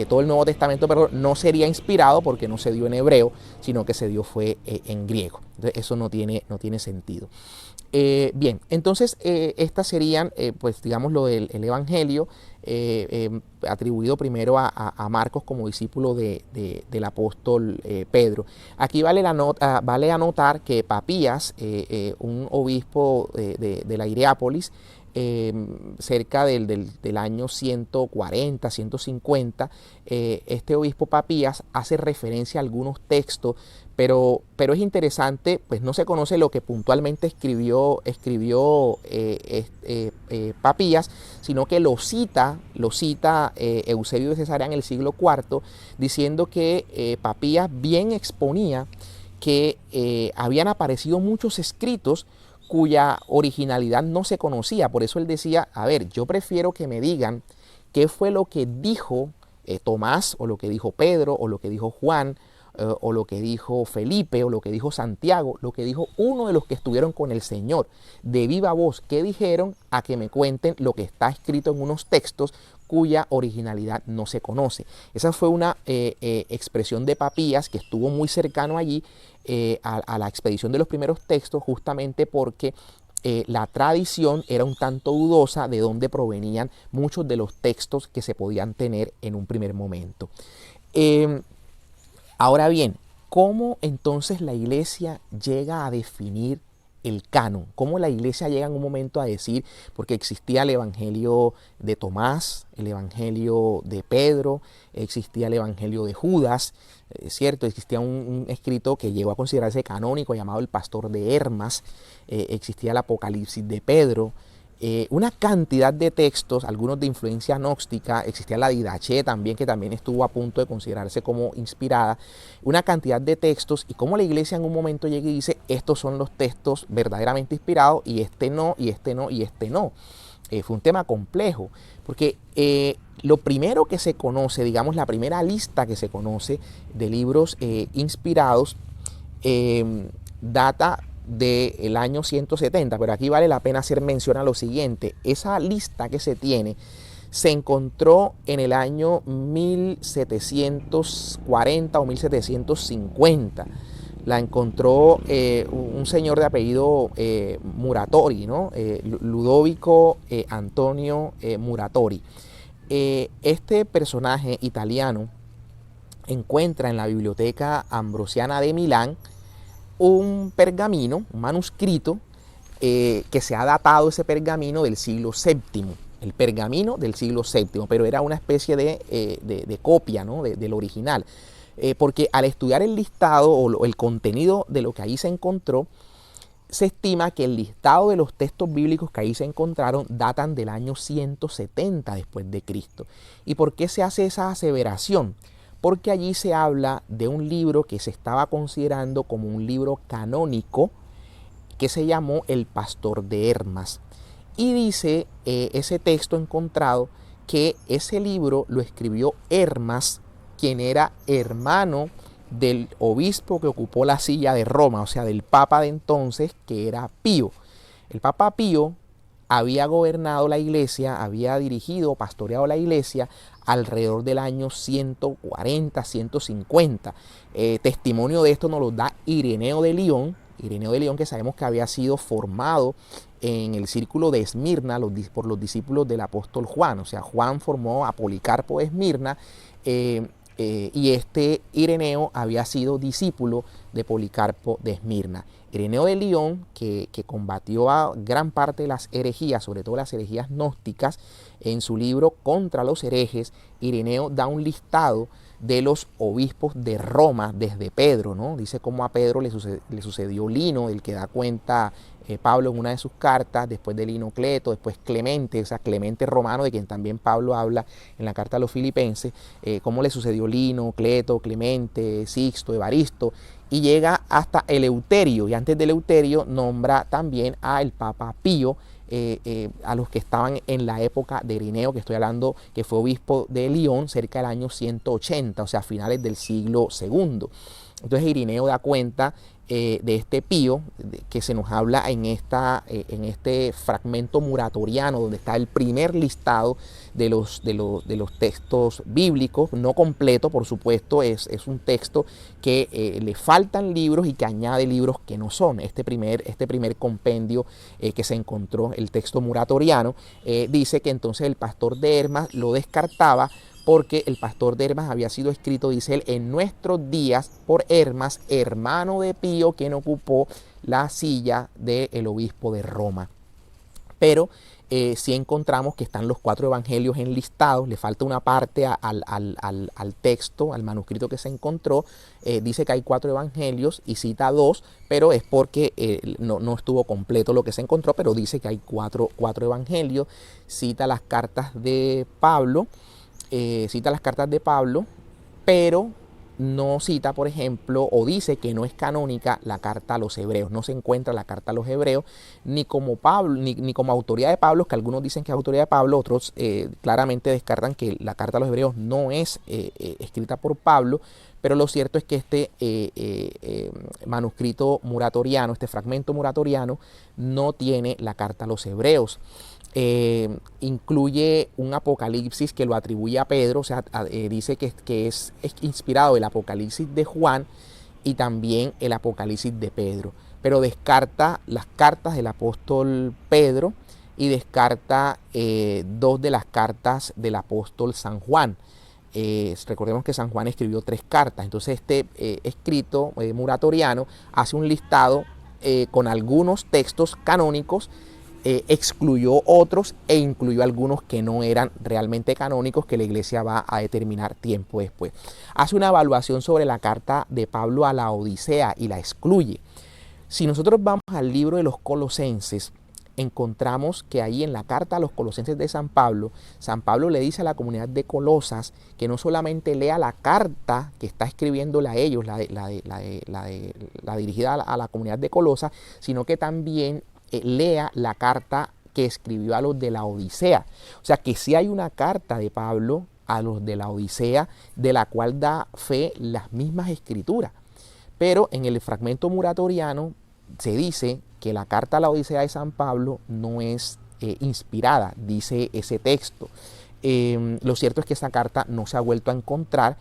todo el Nuevo Testamento, perdón, no sería inspirado porque no se dio en hebreo, sino que se dio fue en griego. Entonces eso no tiene sentido. Bien, entonces estas serían, pues digamos, lo del el Evangelio atribuido primero a Marcos como discípulo del apóstol Pedro. Aquí vale anotar que Papías, un obispo de la Hierápolis, cerca del año 140, 150, este obispo Papías hace referencia a algunos textos, pero es interesante, pues no se conoce lo que puntualmente escribió Papías, sino que lo cita Eusebio de Cesarea en el siglo IV, diciendo que Papías bien exponía que habían aparecido muchos escritos cuya originalidad no se conocía. Por eso él decía, a ver, yo prefiero que me digan qué fue lo que dijo Tomás, o lo que dijo Pedro, o lo que dijo Juan, o lo que dijo Felipe, o lo que dijo Santiago, lo que dijo uno de los que estuvieron con el Señor, de viva voz, qué dijeron, a que me cuenten lo que está escrito en unos textos cuya originalidad no se conoce. Esa fue una expresión de Papías, que estuvo muy cercano allí a la expedición de los primeros textos, justamente porque la tradición era un tanto dudosa de dónde provenían muchos de los textos que se podían tener en un primer momento. Ahora bien, ¿cómo entonces la Iglesia llega a definir el canon? ¿Cómo la Iglesia llega en un momento a decir, porque existía el Evangelio de Tomás, el Evangelio de Pedro, existía el Evangelio de Judas, ¿cierto? Existía un escrito que llegó a considerarse canónico llamado el Pastor de Hermas, existía el Apocalipsis de Pedro, una cantidad de textos, algunos de influencia gnóstica, existía la Didache también, que también estuvo a punto de considerarse como inspirada, una cantidad de textos, y cómo la Iglesia en un momento llega y dice, estos son los textos verdaderamente inspirados, y este no, y este no, y este no. Fue un tema complejo, porque lo primero que se conoce, digamos, la primera lista que se conoce de libros inspirados, data del año 170, pero aquí vale la pena hacer mención a lo siguiente. Esa lista que se tiene se encontró en el año 1740 o 1750. La encontró un señor de apellido Muratori, ¿no? Ludovico Antonio Muratori. Este personaje italiano encuentra en la Biblioteca Ambrosiana de Milán un pergamino, un manuscrito, que se ha datado ese pergamino del siglo VII, el pergamino del siglo VII, pero era una especie de copia, ¿no? del original, porque al estudiar el listado o el contenido de lo que ahí se encontró, se estima que el listado de los textos bíblicos que ahí se encontraron datan del año 170 después de Cristo. ¿Y por qué se hace esa aseveración? Porque allí se habla de un libro que se estaba considerando como un libro canónico, que se llamó El Pastor de Hermas. Y dice ese texto encontrado que ese libro lo escribió Hermas, quien era hermano del obispo que ocupó la silla de Roma, o sea, del papa de entonces, que era Pío. El papa Pío había gobernado la iglesia, había dirigido, pastoreado la iglesia alrededor del año 140, 150. Testimonio de esto nos lo da Ireneo de León, que sabemos que había sido formado en el círculo de Esmirna por los discípulos del apóstol Juan. O sea, Juan formó a Policarpo de Esmirna, y este Ireneo había sido discípulo de Policarpo de Esmirna. Ireneo de León, que combatió a gran parte de las herejías, sobre todo las herejías gnósticas, en su libro Contra los herejes, Ireneo da un listado de los obispos de Roma desde Pedro, ¿no? Dice cómo a Pedro le sucedió Lino, el que da cuenta Pablo en una de sus cartas, después de Lino Cleto, después Clemente, o sea, Clemente romano, de quien también Pablo habla en la carta a los filipenses, cómo le sucedió Lino, Cleto, Clemente, Sixto, Evaristo, y llega hasta Eleuterio, y antes de Eleuterio nombra también al Papa Pío, a los que estaban en la época de Irineo, que estoy hablando, que fue obispo de Lyon cerca del año 180, o sea, a finales del siglo II. Entonces Irineo da cuenta de este Pío, que se nos habla en este fragmento muratoriano, donde está el primer listado de los textos bíblicos, no completo, por supuesto, es un texto que le faltan libros y que añade libros que no son. Este primer compendio que se encontró, el texto muratoriano, dice que entonces el pastor de Hermas lo descartaba, porque el pastor de Hermas había sido escrito, dice él, en nuestros días por Hermas, hermano de Pío, quien ocupó la silla del obispo de Roma. Pero sí encontramos que están los 4 evangelios enlistados, le falta una parte al texto, al manuscrito que se encontró. Dice que hay 4 evangelios y cita 2, pero es porque no estuvo completo lo que se encontró, pero dice que hay 4 evangelios. Cita las cartas de Pablo, pero no cita, por ejemplo, o dice que no es canónica la carta a los hebreos. No se encuentra la carta a los hebreos ni como Pablo, ni como autoría de Pablo, que algunos dicen que es autoría de Pablo, otros claramente descartan que la carta a los hebreos no es escrita por Pablo. Pero lo cierto es que este manuscrito muratoriano, este fragmento muratoriano, no tiene la carta a los hebreos. Incluye un Apocalipsis que lo atribuye a Pedro, o sea, dice que es inspirado el Apocalipsis de Juan y también el Apocalipsis de Pedro, pero descarta las cartas del apóstol Pedro y descarta 2 de las cartas del apóstol San Juan. Recordemos que San Juan escribió 3 cartas, entonces este escrito muratoriano hace un listado con algunos textos canónicos, excluyó otros e incluyó algunos que no eran realmente canónicos, que la iglesia va a determinar tiempo después. Hace una evaluación sobre la carta de Pablo a la Odisea y la excluye. Si nosotros vamos al libro de los Colosenses, encontramos que ahí en la carta a los Colosenses de San Pablo le dice a la comunidad de Colosas que no solamente lea la carta que está escribiéndole a ellos, la dirigida a la comunidad de Colosas, sino que también lea la carta que escribió a los de la Odisea. O sea que sí hay una carta de Pablo a los de la Odisea, de la cual da fe las mismas escrituras. Pero en el fragmento muratoriano se dice que la carta a la Odisea de San Pablo no es inspirada, dice ese texto. Lo cierto es que esa carta no se ha vuelto a encontrar,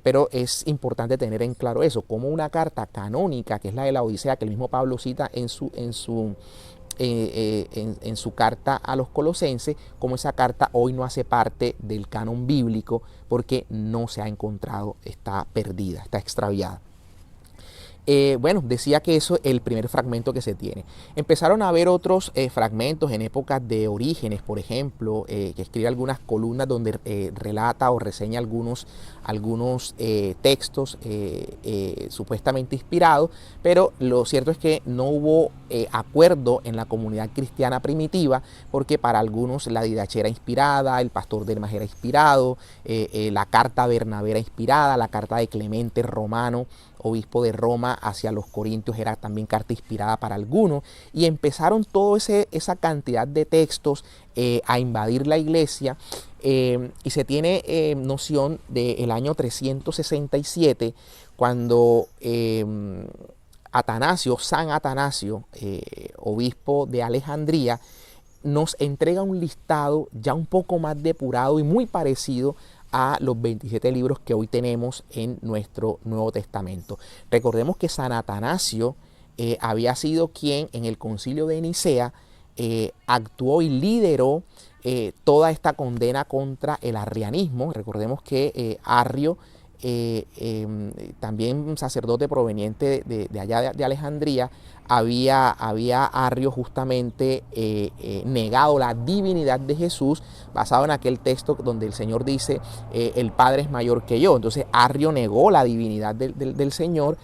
pero es importante tener en claro eso, como una carta canónica, que es la de la Odisea, que el mismo Pablo cita en su carta a los Colosenses, como esa carta hoy no hace parte del canon bíblico porque no se ha encontrado, está perdida, está extraviada. Bueno, decía que eso es el primer fragmento que se tiene. Empezaron a haber otros fragmentos en épocas de Orígenes, por ejemplo, que escribe algunas columnas donde relata o reseña algunos textos supuestamente inspirados, pero lo cierto es que no hubo acuerdo en la comunidad cristiana primitiva, porque para algunos la Didache era inspirada, el pastor de Hermas era inspirado, la carta a Bernabé era inspirada, la carta de Clemente romano, obispo de Roma, hacia los corintios era también carta inspirada para algunos, y empezaron toda esa cantidad de textos a invadir la iglesia, y se tiene noción del año 367, cuando San Atanasio, obispo de Alejandría, nos entrega un listado ya un poco más depurado y muy parecido a los 27 libros que hoy tenemos en nuestro Nuevo Testamento. Recordemos que San Atanasio había sido quien en el concilio de Nicea actuó y lideró toda esta condena contra el arrianismo. Recordemos que Arrio también un sacerdote proveniente de allá de Alejandría, había Arrio justamente negado la divinidad de Jesús, basado en aquel texto donde el Señor dice, el Padre es mayor que yo. Entonces Arrio negó la divinidad del Señor,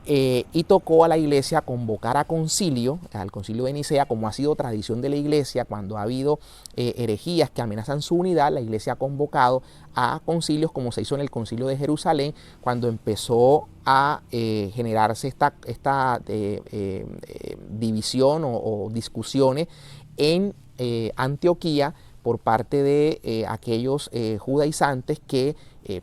y tocó a la iglesia convocar a concilio, al concilio de Nicea, como ha sido tradición de la iglesia. Cuando ha habido herejías que amenazan su unidad, la iglesia ha convocado a concilios, como se hizo en el concilio de Jerusalén, cuando empezó a generarse esta división o discusiones en Antioquía por parte de aquellos judaizantes que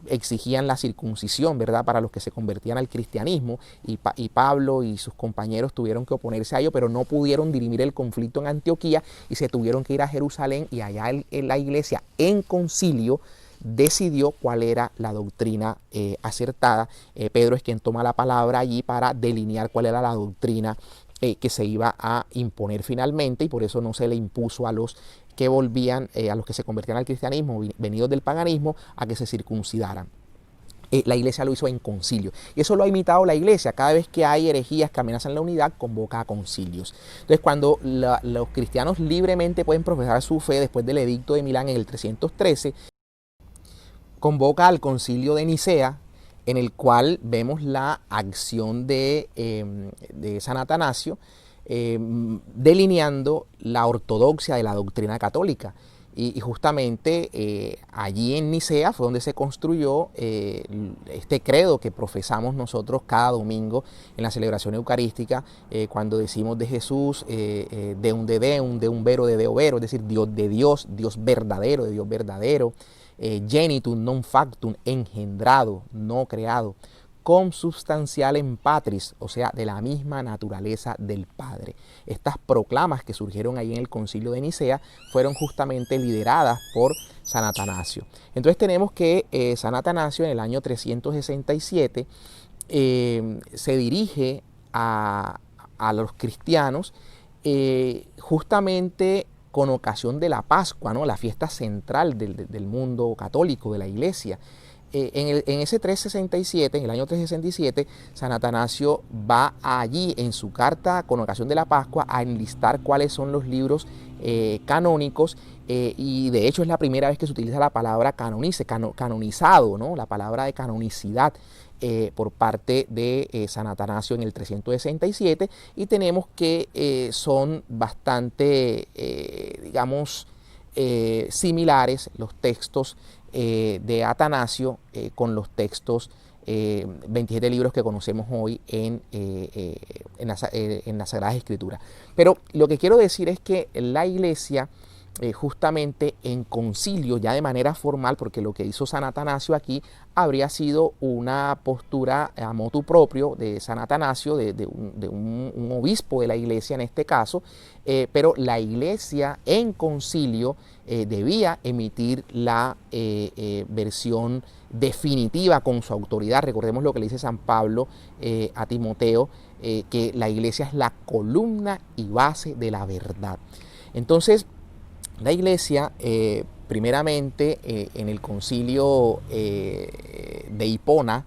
exigían la circuncisión, ¿verdad?, para los que se convertían al cristianismo, y Pablo y sus compañeros tuvieron que oponerse a ello, pero no pudieron dirimir el conflicto en Antioquía y se tuvieron que ir a Jerusalén, y allá la iglesia en concilio decidió cuál era la doctrina acertada. Pedro es quien toma la palabra allí para delinear cuál era la doctrina que se iba a imponer finalmente, y por eso no se le impuso a los que volvían, a los que se convertían al cristianismo venidos del paganismo, a que se circuncidaran. La iglesia lo hizo en concilio, y eso lo ha imitado la iglesia. Cada vez que hay herejías que amenazan la unidad, convoca a concilios. Entonces, cuando los cristianos libremente pueden profesar su fe después del edicto de Milán en el 313, convoca al concilio de Nicea, en el cual vemos la acción de San Atanasio, delineando la ortodoxia de la doctrina católica. Y justamente allí en Nicea fue donde se construyó este credo que profesamos nosotros cada domingo en la celebración eucarística, cuando decimos de Jesús, deum de deum vero de deo vero, es decir, Dios de Dios, Dios verdadero de Dios verdadero, genitum non factum, engendrado, no creado, consubstantialem patris, o sea, de la misma naturaleza del Padre. Estas proclamas que surgieron ahí en el concilio de Nicea fueron justamente lideradas por San Atanasio. Entonces tenemos que San Atanasio en el año 367 se dirige a los cristianos justamente con ocasión de la Pascua, ¿no?, la fiesta central del mundo católico, de la iglesia. En ese 367, en el año 367, San Atanasio va allí en su carta con ocasión de la Pascua a enlistar cuáles son los libros canónicos, y de hecho es la primera vez que se utiliza la palabra canonizado, ¿no?, la palabra de canonicidad por parte de San Atanasio en el 367, y tenemos que son bastante, digamos, similares los textos de Atanasio con los textos 27 libros que conocemos hoy en la Sagrada Escritura. Pero lo que quiero decir es que la iglesia, justamente en concilio, ya de manera formal, porque lo que hizo San Atanasio aquí habría sido una postura a motu propio de San Atanasio, de un obispo de la iglesia en este caso, pero la iglesia en concilio debía emitir la versión definitiva con su autoridad. Recordemos lo que le dice San Pablo a Timoteo, que la iglesia es la columna y base de la verdad. Entonces, la iglesia, primeramente en el concilio de Hipona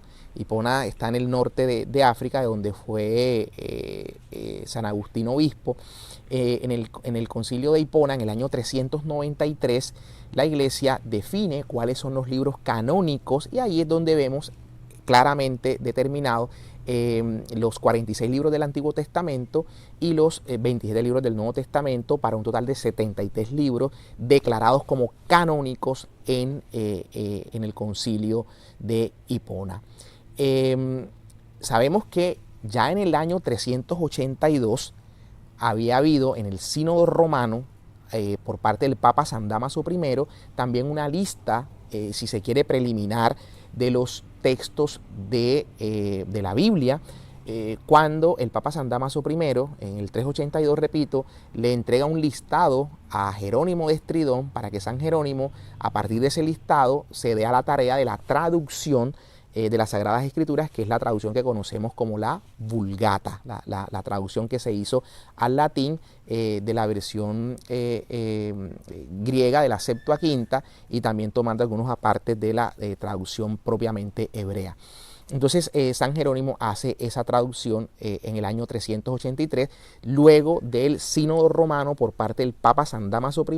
está en el norte de África, de donde fue San Agustín obispo. En el concilio de Hipona, en el año 393, la iglesia define cuáles son los libros canónicos, y ahí es donde vemos claramente determinado los 46 libros del Antiguo Testamento y los 27 libros del Nuevo Testamento, para un total de 73 libros declarados como canónicos en el concilio de Hipona. Sabemos que ya en el año 382 había habido en el Sínodo Romano, por parte del Papa San Dámaso I, también una lista, si se quiere, preliminar de los textos de la Biblia, cuando el Papa San Dámaso I, en el 382, repito, le entrega un listado a Jerónimo de Estridón, para que San Jerónimo, a partir de ese listado, se dé a la tarea de la traducción de las Sagradas Escrituras, que es la traducción que conocemos como la Vulgata, la traducción que se hizo al latín de la versión griega de la Septuaginta, y también tomando algunos apartes de la traducción propiamente hebrea. Entonces San Jerónimo hace esa traducción en el año 383, luego del sínodo romano por parte del Papa San Dámaso I,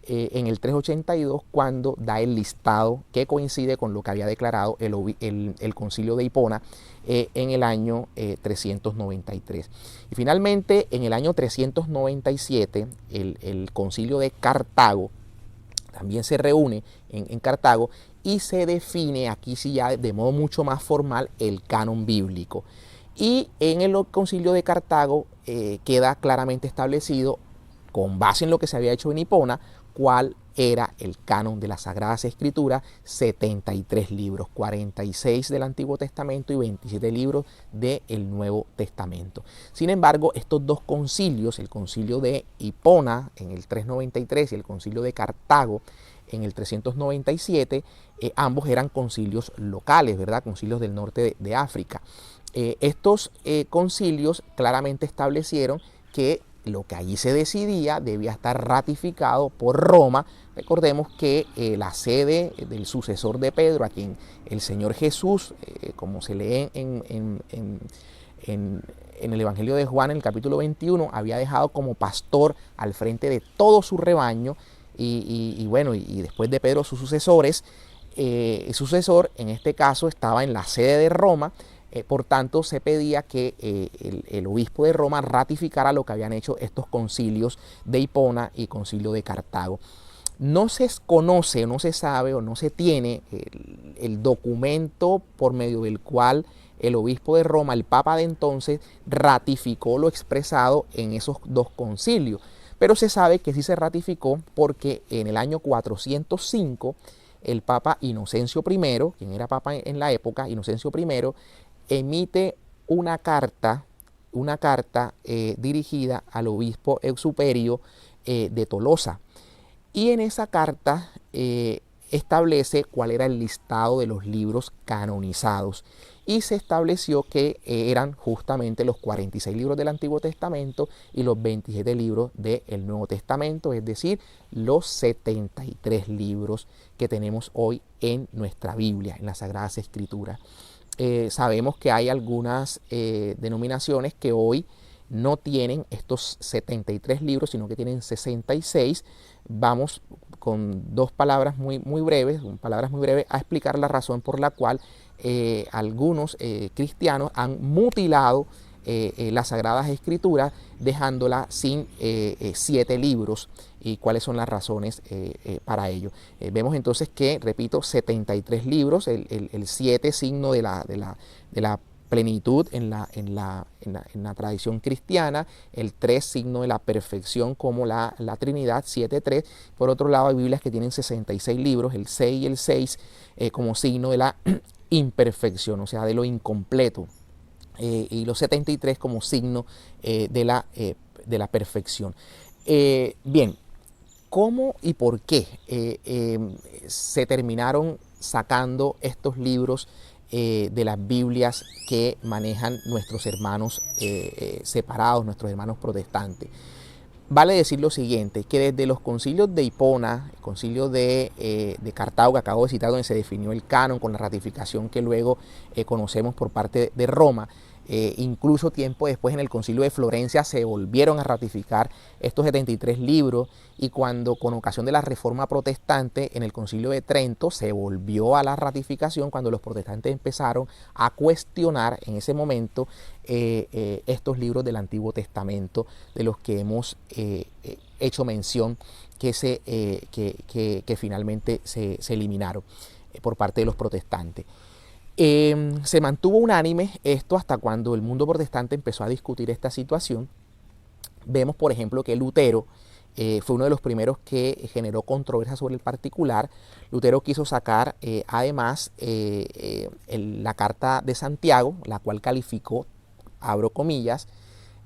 en el 382, cuando da el listado que coincide con lo que había declarado el concilio de Hipona en el año 393. Y finalmente, en el año 397, el concilio de Cartago también se reúne en Cartago y se define, aquí sí ya de modo mucho más formal, el canon bíblico. Y en el concilio de Cartago queda claramente establecido, con base en lo que se había hecho en Hipona, cuál era el canon de las Sagradas Escrituras: 73 libros, 46 del Antiguo Testamento y 27 libros del Nuevo Testamento. Sin embargo, estos dos concilios, el concilio de Hipona en el 393 y el concilio de Cartago en el 397, ambos eran concilios locales, ¿verdad? Concilios del norte de África. Estos concilios claramente establecieron que lo que allí se decidía debía estar ratificado por Roma. Recordemos que la sede del sucesor de Pedro, a quien el Señor Jesús, como se lee en el Evangelio de Juan, en el capítulo 21, había dejado como pastor al frente de todo su rebaño, y después de Pedro sus sucesores, el sucesor en este caso estaba en la sede de Roma. Por tanto, se pedía que el obispo de Roma ratificara lo que habían hecho estos concilios de Hipona y concilio de Cartago. No se conoce, no se sabe o no se tiene el documento por medio del cual el obispo de Roma, el papa de entonces, ratificó lo expresado en esos dos concilios. Pero se sabe que sí se ratificó porque en el año 405 el papa Inocencio I, quien era papa en la época, Inocencio I, emite una carta dirigida al obispo Eusuperio de Tolosa. Y en esa carta establece cuál era el listado de los libros canonizados. Y se estableció que eran justamente los 46 libros del Antiguo Testamento y los 27 libros del Nuevo Testamento, es decir, los 73 libros que tenemos hoy en nuestra Biblia, en las Sagradas Escrituras. Sabemos que hay algunas denominaciones que hoy no tienen estos 73 libros, sino que tienen 66. Vamos con dos palabras muy breves a explicar la razón por la cual algunos cristianos han mutilado las Sagradas Escrituras, dejándola sin 7 libros, y cuáles son las razones para ello. Vemos entonces que, repito, 73 libros, el 7 signo de la plenitud en la tradición cristiana, el 3 signo de la perfección como la Trinidad, 7-3. Por otro lado, hay Biblias que tienen 66 libros, el 6 y el 6 como signo de la imperfección, o sea, de lo incompleto, y los 73 como signo de la perfección. Bien, ¿cómo y por qué se terminaron sacando estos libros de las Biblias que manejan nuestros hermanos separados, nuestros hermanos protestantes? Vale decir lo siguiente, que desde los concilios de Hipona, el concilio de Cartago que acabo de citar, donde se definió el canon con la ratificación que luego conocemos por parte de Roma, incluso tiempo después en el concilio de Florencia se volvieron a ratificar estos 73 libros, y cuando con ocasión de la Reforma Protestante en el concilio de Trento se volvió a la ratificación, cuando los protestantes empezaron a cuestionar en ese momento estos libros del Antiguo Testamento de los que hemos hecho mención que finalmente se eliminaron por parte de los protestantes. Se mantuvo unánime esto hasta cuando el mundo protestante empezó a discutir esta situación. Vemos, por ejemplo, que Lutero fue uno de los primeros que generó controversia sobre el particular. Lutero quiso sacar además la carta de Santiago, la cual calificó, abro comillas,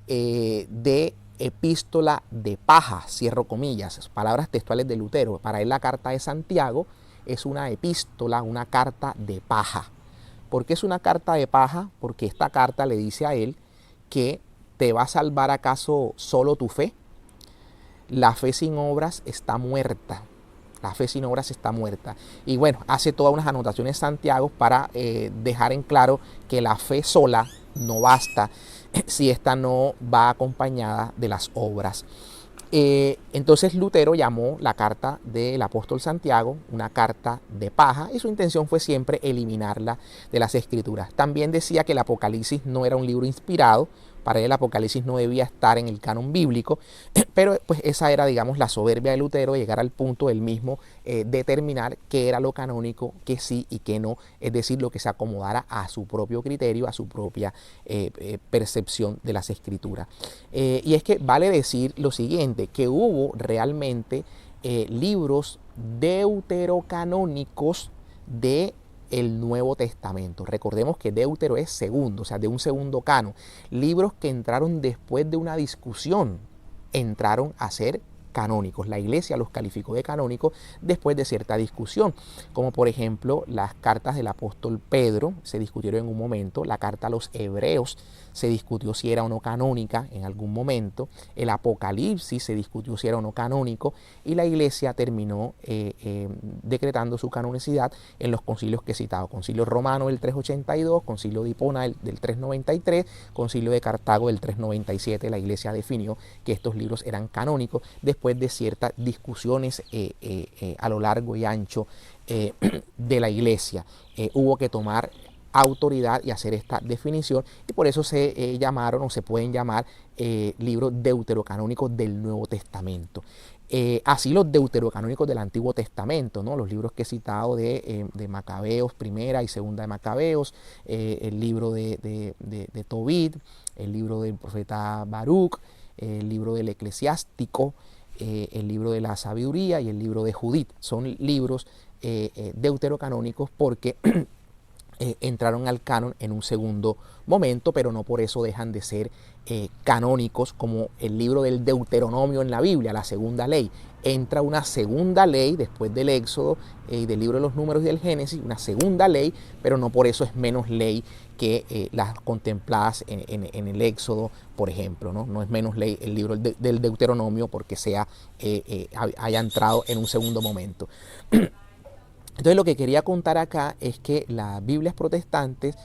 de epístola de paja, cierro comillas, palabras textuales de Lutero. Para él la carta de Santiago es una epístola, una carta de paja. ¿Por qué es una carta de paja? Porque esta carta le dice a él que ¿te va a salvar acaso solo tu fe? La fe sin obras está muerta. La fe sin obras está muerta. Y bueno, hace todas unas anotaciones Santiago para dejar en claro que la fe sola no basta si esta no va acompañada de las obras. Entonces Lutero llamó la carta del apóstol Santiago una carta de paja y su intención fue siempre eliminarla de las escrituras. También decía que el Apocalipsis no era un libro inspirado, para él el Apocalipsis no debía estar en el canon bíblico, pero pues esa era, digamos, la soberbia de Lutero, llegar al punto del mismo determinar qué era lo canónico, qué sí y qué no, es decir, lo que se acomodara a su propio criterio, a su propia percepción de las escrituras. Y es que vale decir lo siguiente, que hubo realmente libros deuterocanónicos de el Nuevo Testamento. Recordemos que Deutero es segundo, o sea, de un segundo canon. Libros que entraron después de una discusión, entraron a ser canónicos. La iglesia los calificó de canónicos después de cierta discusión, como por ejemplo las cartas del apóstol Pedro, se discutieron en un momento, la carta a los hebreos se discutió si era o no canónica en algún momento, el Apocalipsis se discutió si era o no canónico, y la iglesia terminó decretando su canonicidad en los concilios que he citado: Concilio Romano del 382, Concilio de Hipona del 393, Concilio de Cartago del 397. La iglesia definió que estos libros eran canónicos después de ciertas discusiones a lo largo y ancho de la iglesia. Hubo que tomar autoridad y hacer esta definición, y por eso se llamaron o se pueden llamar libros deuterocanónicos del Nuevo Testamento. Así los deuterocanónicos del Antiguo Testamento, ¿no? Los libros que he citado de Macabeos, primera y segunda de Macabeos, el libro de Tobit, el libro del profeta Baruch, el libro del Eclesiástico, el libro de la Sabiduría y el libro de Judith. Son libros deuterocanónicos porque entraron al canon en un segundo momento, pero no por eso dejan de ser canónicos, como el libro del Deuteronomio en la Biblia, la segunda ley. Entra una segunda ley después del Éxodo y del libro de los Números y del Génesis, una segunda ley, pero no por eso es menos ley que las contempladas en el Éxodo, por ejemplo, ¿no? No es menos ley el libro del Deuteronomio porque haya entrado en un segundo momento. Entonces lo que quería contar acá es que las Biblias protestantes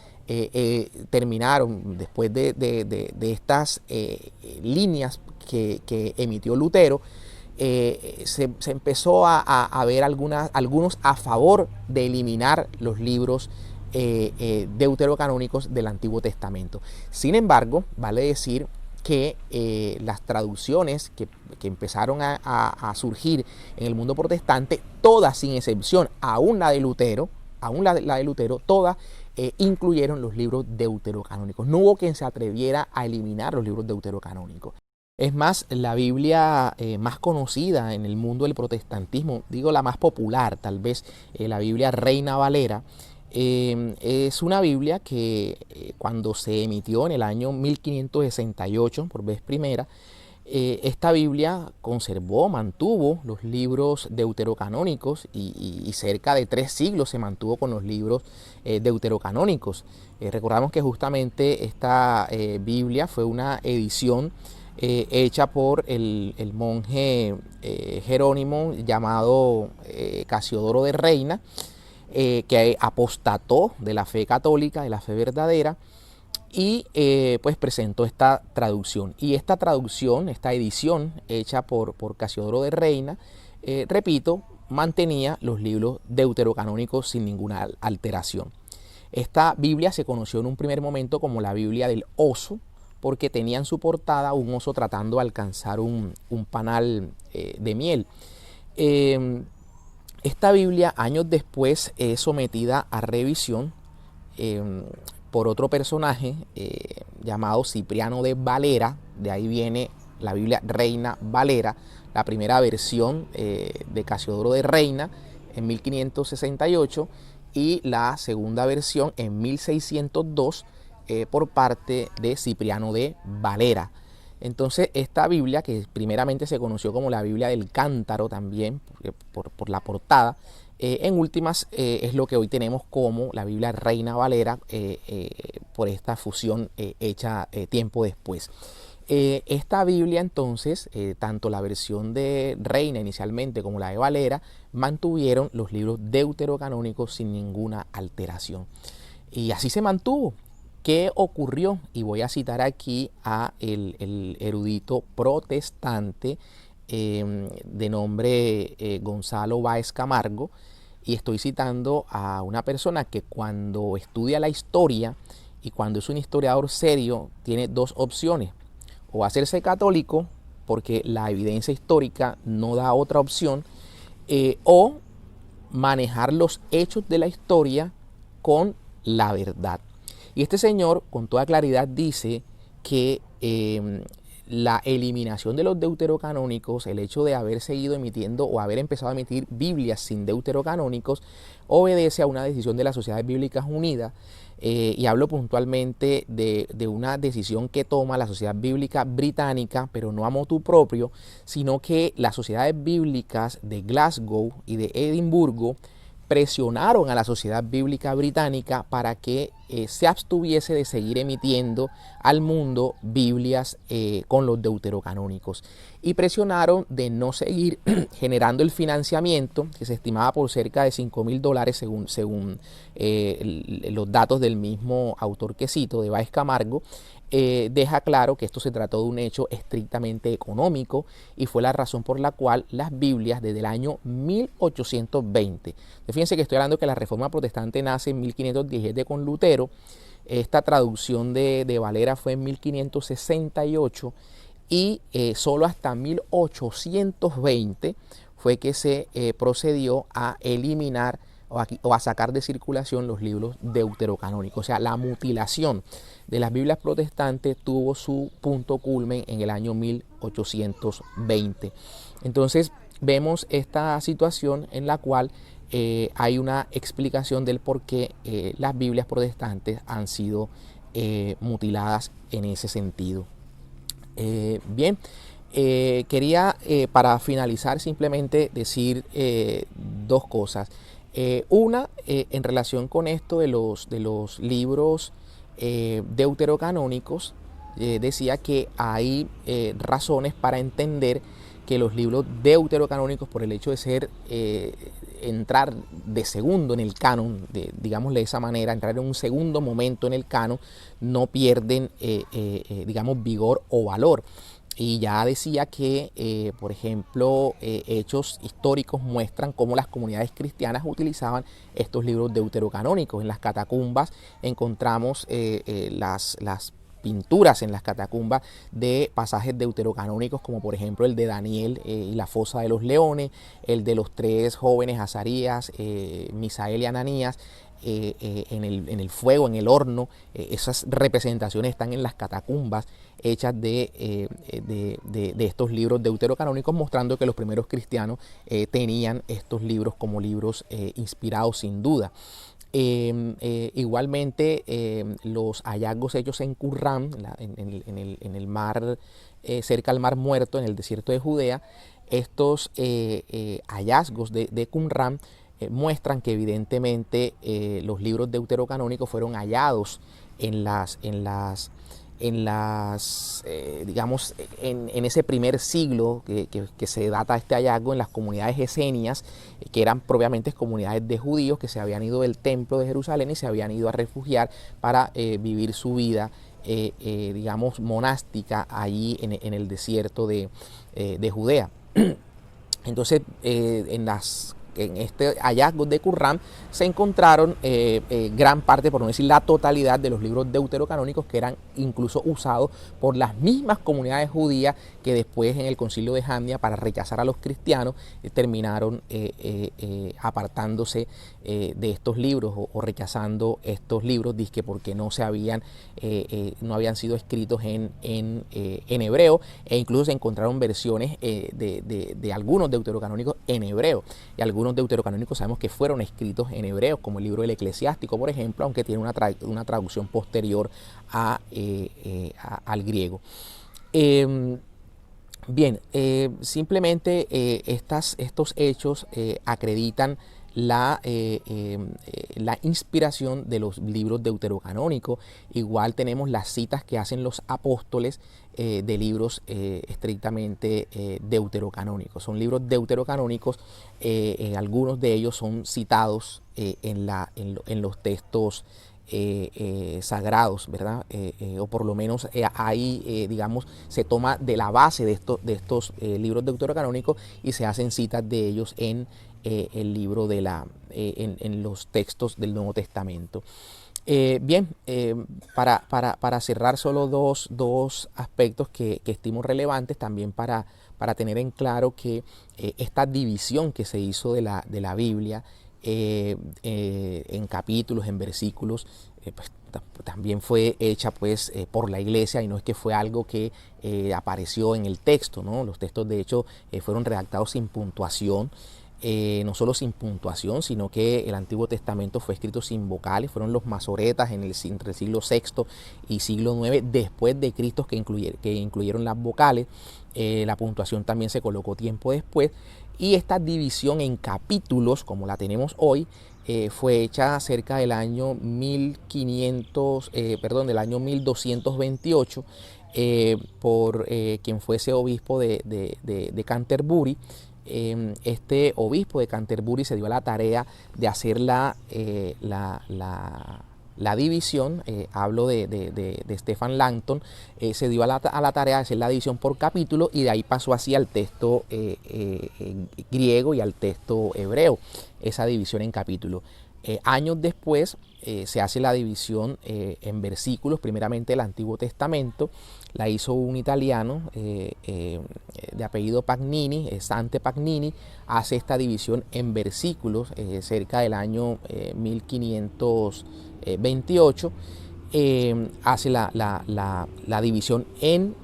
terminaron después de estas líneas que emitió Lutero. Se empezó a ver algunos a favor de eliminar los libros deuterocanónicos del Antiguo Testamento. Sin embargo, vale decir que las traducciones que empezaron a surgir en el mundo protestante, todas sin excepción, aún la de Lutero, todas incluyeron los libros deuterocanónicos. No hubo quien se atreviera a eliminar los libros deuterocanónicos. Es más, la Biblia más conocida en el mundo del protestantismo, digo la más popular, tal vez la Biblia Reina Valera, es una Biblia que cuando se emitió en el año 1568 por vez primera, esta Biblia mantuvo los libros deuterocanónicos y cerca de 3 siglos se mantuvo con los libros deuterocanónicicos. Recordamos que justamente esta Biblia fue una edición hecha por el monje Jerónimo llamado Casiodoro de Reina, que apostató de la fe católica, de la fe verdadera, y pues presentó esta traducción. Y esta traducción, esta edición hecha por Casiodoro de Reina, repito, mantenía los libros deuterocanónicos sin ninguna alteración. Esta Biblia se conoció en un primer momento como la Biblia del oso, porque tenía en su portada un oso tratando de alcanzar un panal de miel. Esta Biblia, años después, es sometida a revisión por otro personaje llamado Cipriano de Valera. De ahí viene la Biblia Reina Valera, la primera versión de Casiodoro de Reina en 1568 y la segunda versión en 1602 por parte de Cipriano de Valera. Entonces esta Biblia, que primeramente se conoció como la Biblia del Cántaro también por la portada, En últimas, es lo que hoy tenemos como la Biblia Reina Valera, por esta fusión hecha tiempo después. Esta Biblia entonces, tanto la versión de Reina inicialmente como la de Valera, mantuvieron los libros deuterocanónicos sin ninguna alteración. Y así se mantuvo. ¿Qué ocurrió? Y voy a citar aquí a el erudito protestante de nombre Gonzalo Báez Camargo, y estoy citando a una persona que cuando estudia la historia y cuando es un historiador serio tiene dos opciones: o hacerse católico porque la evidencia histórica no da otra opción, o manejar los hechos de la historia con la verdad. Y este señor con toda claridad dice que la eliminación de los deuterocanónicos, el hecho de haber seguido emitiendo o haber empezado a emitir Biblias sin deuterocanónicos, obedece a una decisión de las Sociedades Bíblicas Unidas, y hablo puntualmente de una decisión que toma la Sociedad Bíblica Británica, pero no a motu propio, sino que las sociedades bíblicas de Glasgow y de Edimburgo presionaron a la Sociedad Bíblica Británica para que se abstuviese de seguir emitiendo al mundo Biblias con los deuterocanónicos, y presionaron de no seguir generando el financiamiento que se estimaba por cerca de $5,000 según los datos del mismo autor que cito, de Báez Camargo. Deja claro que esto se trató de un hecho estrictamente económico, y fue la razón por la cual las Biblias desde el año 1820, fíjense que estoy hablando que la Reforma Protestante nace en 1517 con Lutero, esta traducción de Valera fue en 1568, y solo hasta 1820 fue que se procedió a eliminar o a sacar de circulación los libros deuterocanónicos. O sea, la mutilación de las Biblias protestantes tuvo su punto culmen en el año 1820. Entonces vemos esta situación en la cual hay una explicación del por qué las Biblias protestantes han sido mutiladas en ese sentido. Bien, quería para finalizar simplemente decir dos cosas. Una, en relación con esto de los libros deuterocanónicos, decía que hay razones para entender que los libros deuterocanónicos, por el hecho de ser entrar de segundo en el canon, digámosle de esa manera, entrar en un segundo momento en el canon, no pierden digamos vigor o valor. Y ya decía que, por ejemplo, hechos históricos muestran cómo las comunidades cristianas utilizaban estos libros deuterocanónicos. En las catacumbas encontramos las pinturas en las catacumbas de pasajes deuterocanónicos, como por ejemplo el de Daniel y la fosa de los leones, el de los tres jóvenes Azarías, Misael y Ananías, en el fuego, en el horno. Esas representaciones están en las catacumbas hechas de estos libros deuterocanónicos, mostrando que los primeros cristianos tenían estos libros como libros inspirados sin duda. Igualmente los hallazgos hechos en Qumran, en el mar, cerca al Mar Muerto, en el desierto de Judea, estos hallazgos de Qumran muestran que evidentemente los libros deuterocanónicos fueron hallados digamos, en ese primer siglo que se data este hallazgo, en las comunidades esenias, que eran propiamente comunidades de judíos que se habían ido del templo de Jerusalén y se habían ido a refugiar para vivir su vida digamos monástica allí en el desierto de Judea. Entonces en este hallazgo de Qumran se encontraron gran parte, por no decir la totalidad, de los libros deuterocanónicos que eran incluso usados por las mismas comunidades judías que después en el concilio de Jamnia, para rechazar a los cristianos, terminaron apartándose de estos libros o rechazando estos libros, dizque porque no habían sido escritos en hebreo, e incluso se encontraron versiones de algunos deuterocanónicos en hebreo, y algunos deuterocanónicos sabemos que fueron escritos en hebreo, como el libro del Eclesiástico, por ejemplo, aunque tiene una traducción posterior al griego. Bien, simplemente estos hechos acreditan la inspiración de los libros deuterocanónicos. Igual tenemos las citas que hacen los apóstoles de libros estrictamente deuterocanónicos. Son libros deuterocanónicos, algunos de ellos son citados en los textos sagrados, ¿verdad? O por lo menos ahí, digamos, se toma de la base de estos libros deuterocanónicos y se hacen citas de ellos en el libro en los textos del Nuevo Testamento. Bien, para cerrar solo dos aspectos que estimo relevantes también para tener en claro que esta división que se hizo de la Biblia en capítulos, en versículos, pues, también fue hecha pues por la iglesia, y no es que fue algo que apareció en el texto, ¿no? Los textos de hecho fueron redactados sin puntuación. No solo sin puntuación, sino que el Antiguo Testamento fue escrito sin vocales. Fueron los masoretas entre el siglo VI y siglo IX después de Cristo que incluyeron las vocales. La puntuación también se colocó tiempo después, y esta división en capítulos como la tenemos hoy fue hecha cerca del año 1228 por quien fuese obispo de Canterbury. Este obispo de Canterbury se dio a la tarea de hacer la división. Hablo de Stephen Langton. Se dio a la tarea de hacer la división por capítulo, y de ahí pasó así al texto griego y al texto hebreo, esa división en capítulo. Años después se hace la división en versículos. Primeramente el Antiguo Testamento la hizo un italiano de apellido Pagnini, Sante Pagnini. Hace esta división en versículos cerca del año 1528. Hace la división en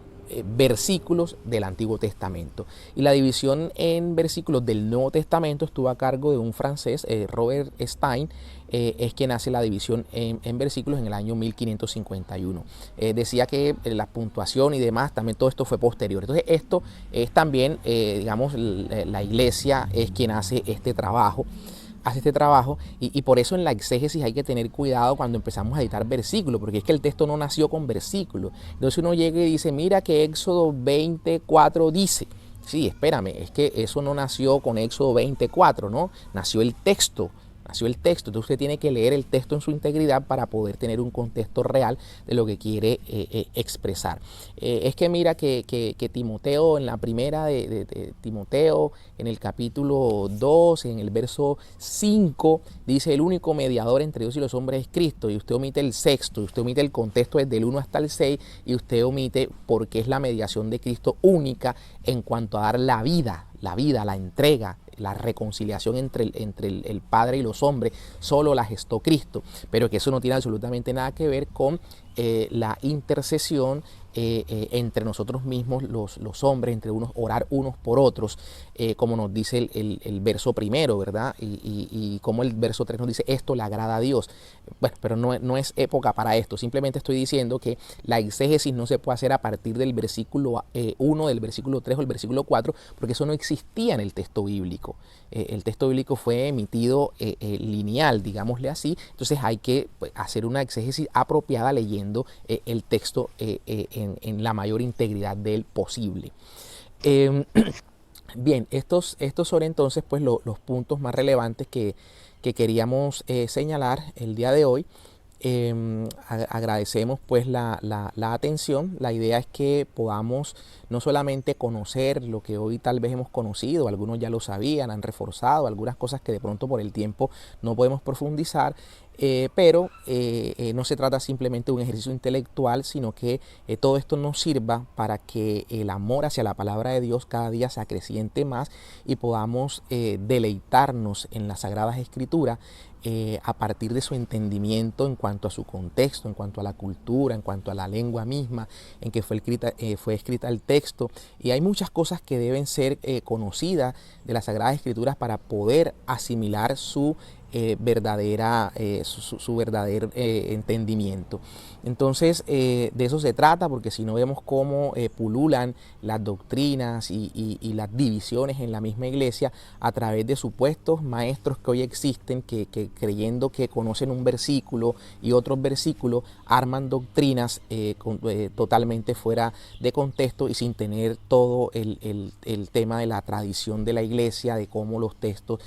versículos del Antiguo Testamento, y la división en versículos del Nuevo Testamento estuvo a cargo de un francés, Robert Stein. Es quien hace la división en versículos en el año 1551. Decía que la puntuación y demás, también todo esto fue posterior. Entonces esto es también, digamos, la iglesia es quien hace este trabajo. Y por eso en la exégesis hay que tener cuidado cuando empezamos a editar versículos, porque es que el texto no nació con versículos. Entonces uno llega y dice, mira que Éxodo 24 dice. Sí, espérame, es que eso no nació con Éxodo 24, ¿no? Nació el texto. Entonces usted tiene que leer el texto en su integridad para poder tener un contexto real de lo que quiere expresar. Es que mira que Timoteo, en la primera de Timoteo, en el capítulo 2, en el verso 5, dice: el único mediador entre Dios y los hombres es Cristo, y usted omite el sexto, y usted omite el contexto desde el 1 hasta el 6, y usted omite porque es la mediación de Cristo única en cuanto a dar la vida, la entrega, la reconciliación entre el Padre y los hombres. Solo la gestó Cristo, pero que eso no tiene absolutamente nada que ver con la intercesión entre nosotros mismos, los hombres, entre unos, orar unos por otros, como nos dice el verso primero, ¿verdad? Y como el verso 3 nos dice, esto le agrada a Dios. Bueno, pero no es época para esto. Simplemente estoy diciendo que la exégesis no se puede hacer a partir del versículo 1, del versículo 3 o el versículo 4, porque eso no existía en el texto bíblico. El texto bíblico fue emitido lineal, digámosle así. Entonces hay que hacer una exégesis apropiada leyendo el texto en la mayor integridad del posible. Bien, estos son entonces pues los puntos más relevantes que queríamos señalar el día de hoy. Agradecemos pues la atención. La idea es que podamos no solamente conocer lo que hoy tal vez hemos conocido, algunos ya lo sabían, han reforzado algunas cosas que de pronto por el tiempo no podemos profundizar, pero no se trata simplemente de un ejercicio intelectual, sino que todo esto nos sirva para que el amor hacia la palabra de Dios cada día se acreciente más y podamos deleitarnos en las Sagradas Escrituras a partir de su entendimiento en cuanto a su contexto, en cuanto a la cultura, en cuanto a la lengua misma en que fue escrita el texto. Y hay muchas cosas que deben ser conocidas de las Sagradas Escrituras para poder asimilar su su verdadero entendimiento. Entonces, de eso se trata, porque si no vemos cómo pululan las doctrinas y las divisiones en la misma iglesia a través de supuestos maestros que hoy existen, que creyendo que conocen un versículo y otros versículos, arman doctrinas totalmente fuera de contexto y sin tener todo el tema de la tradición de la iglesia, de cómo los textos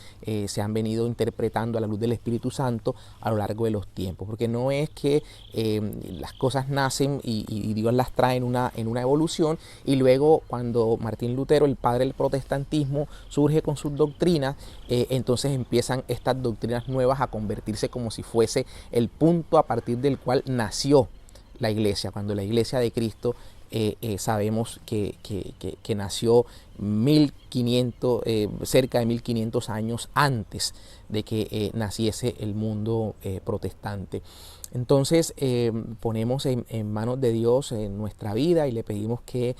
se han venido interpretando a la luz del Espíritu Santo a lo largo de los tiempos. Porque no es que las cosas nacen y Dios las trae en una evolución, y luego cuando Martín Lutero, el padre del protestantismo, surge con sus doctrinas, entonces empiezan estas doctrinas nuevas a convertirse como si fuese el punto a partir del cual nació la iglesia, cuando la iglesia de Cristo sabemos que nació 1500, cerca de 1500 años antes de que naciese el mundo protestante. Entonces ponemos en manos de Dios nuestra vida y le pedimos que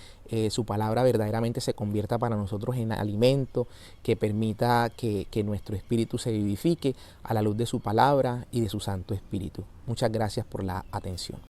su palabra verdaderamente se convierta para nosotros en alimento, que permita que nuestro espíritu se vivifique a la luz de su palabra y de su Santo Espíritu. Muchas gracias por la atención.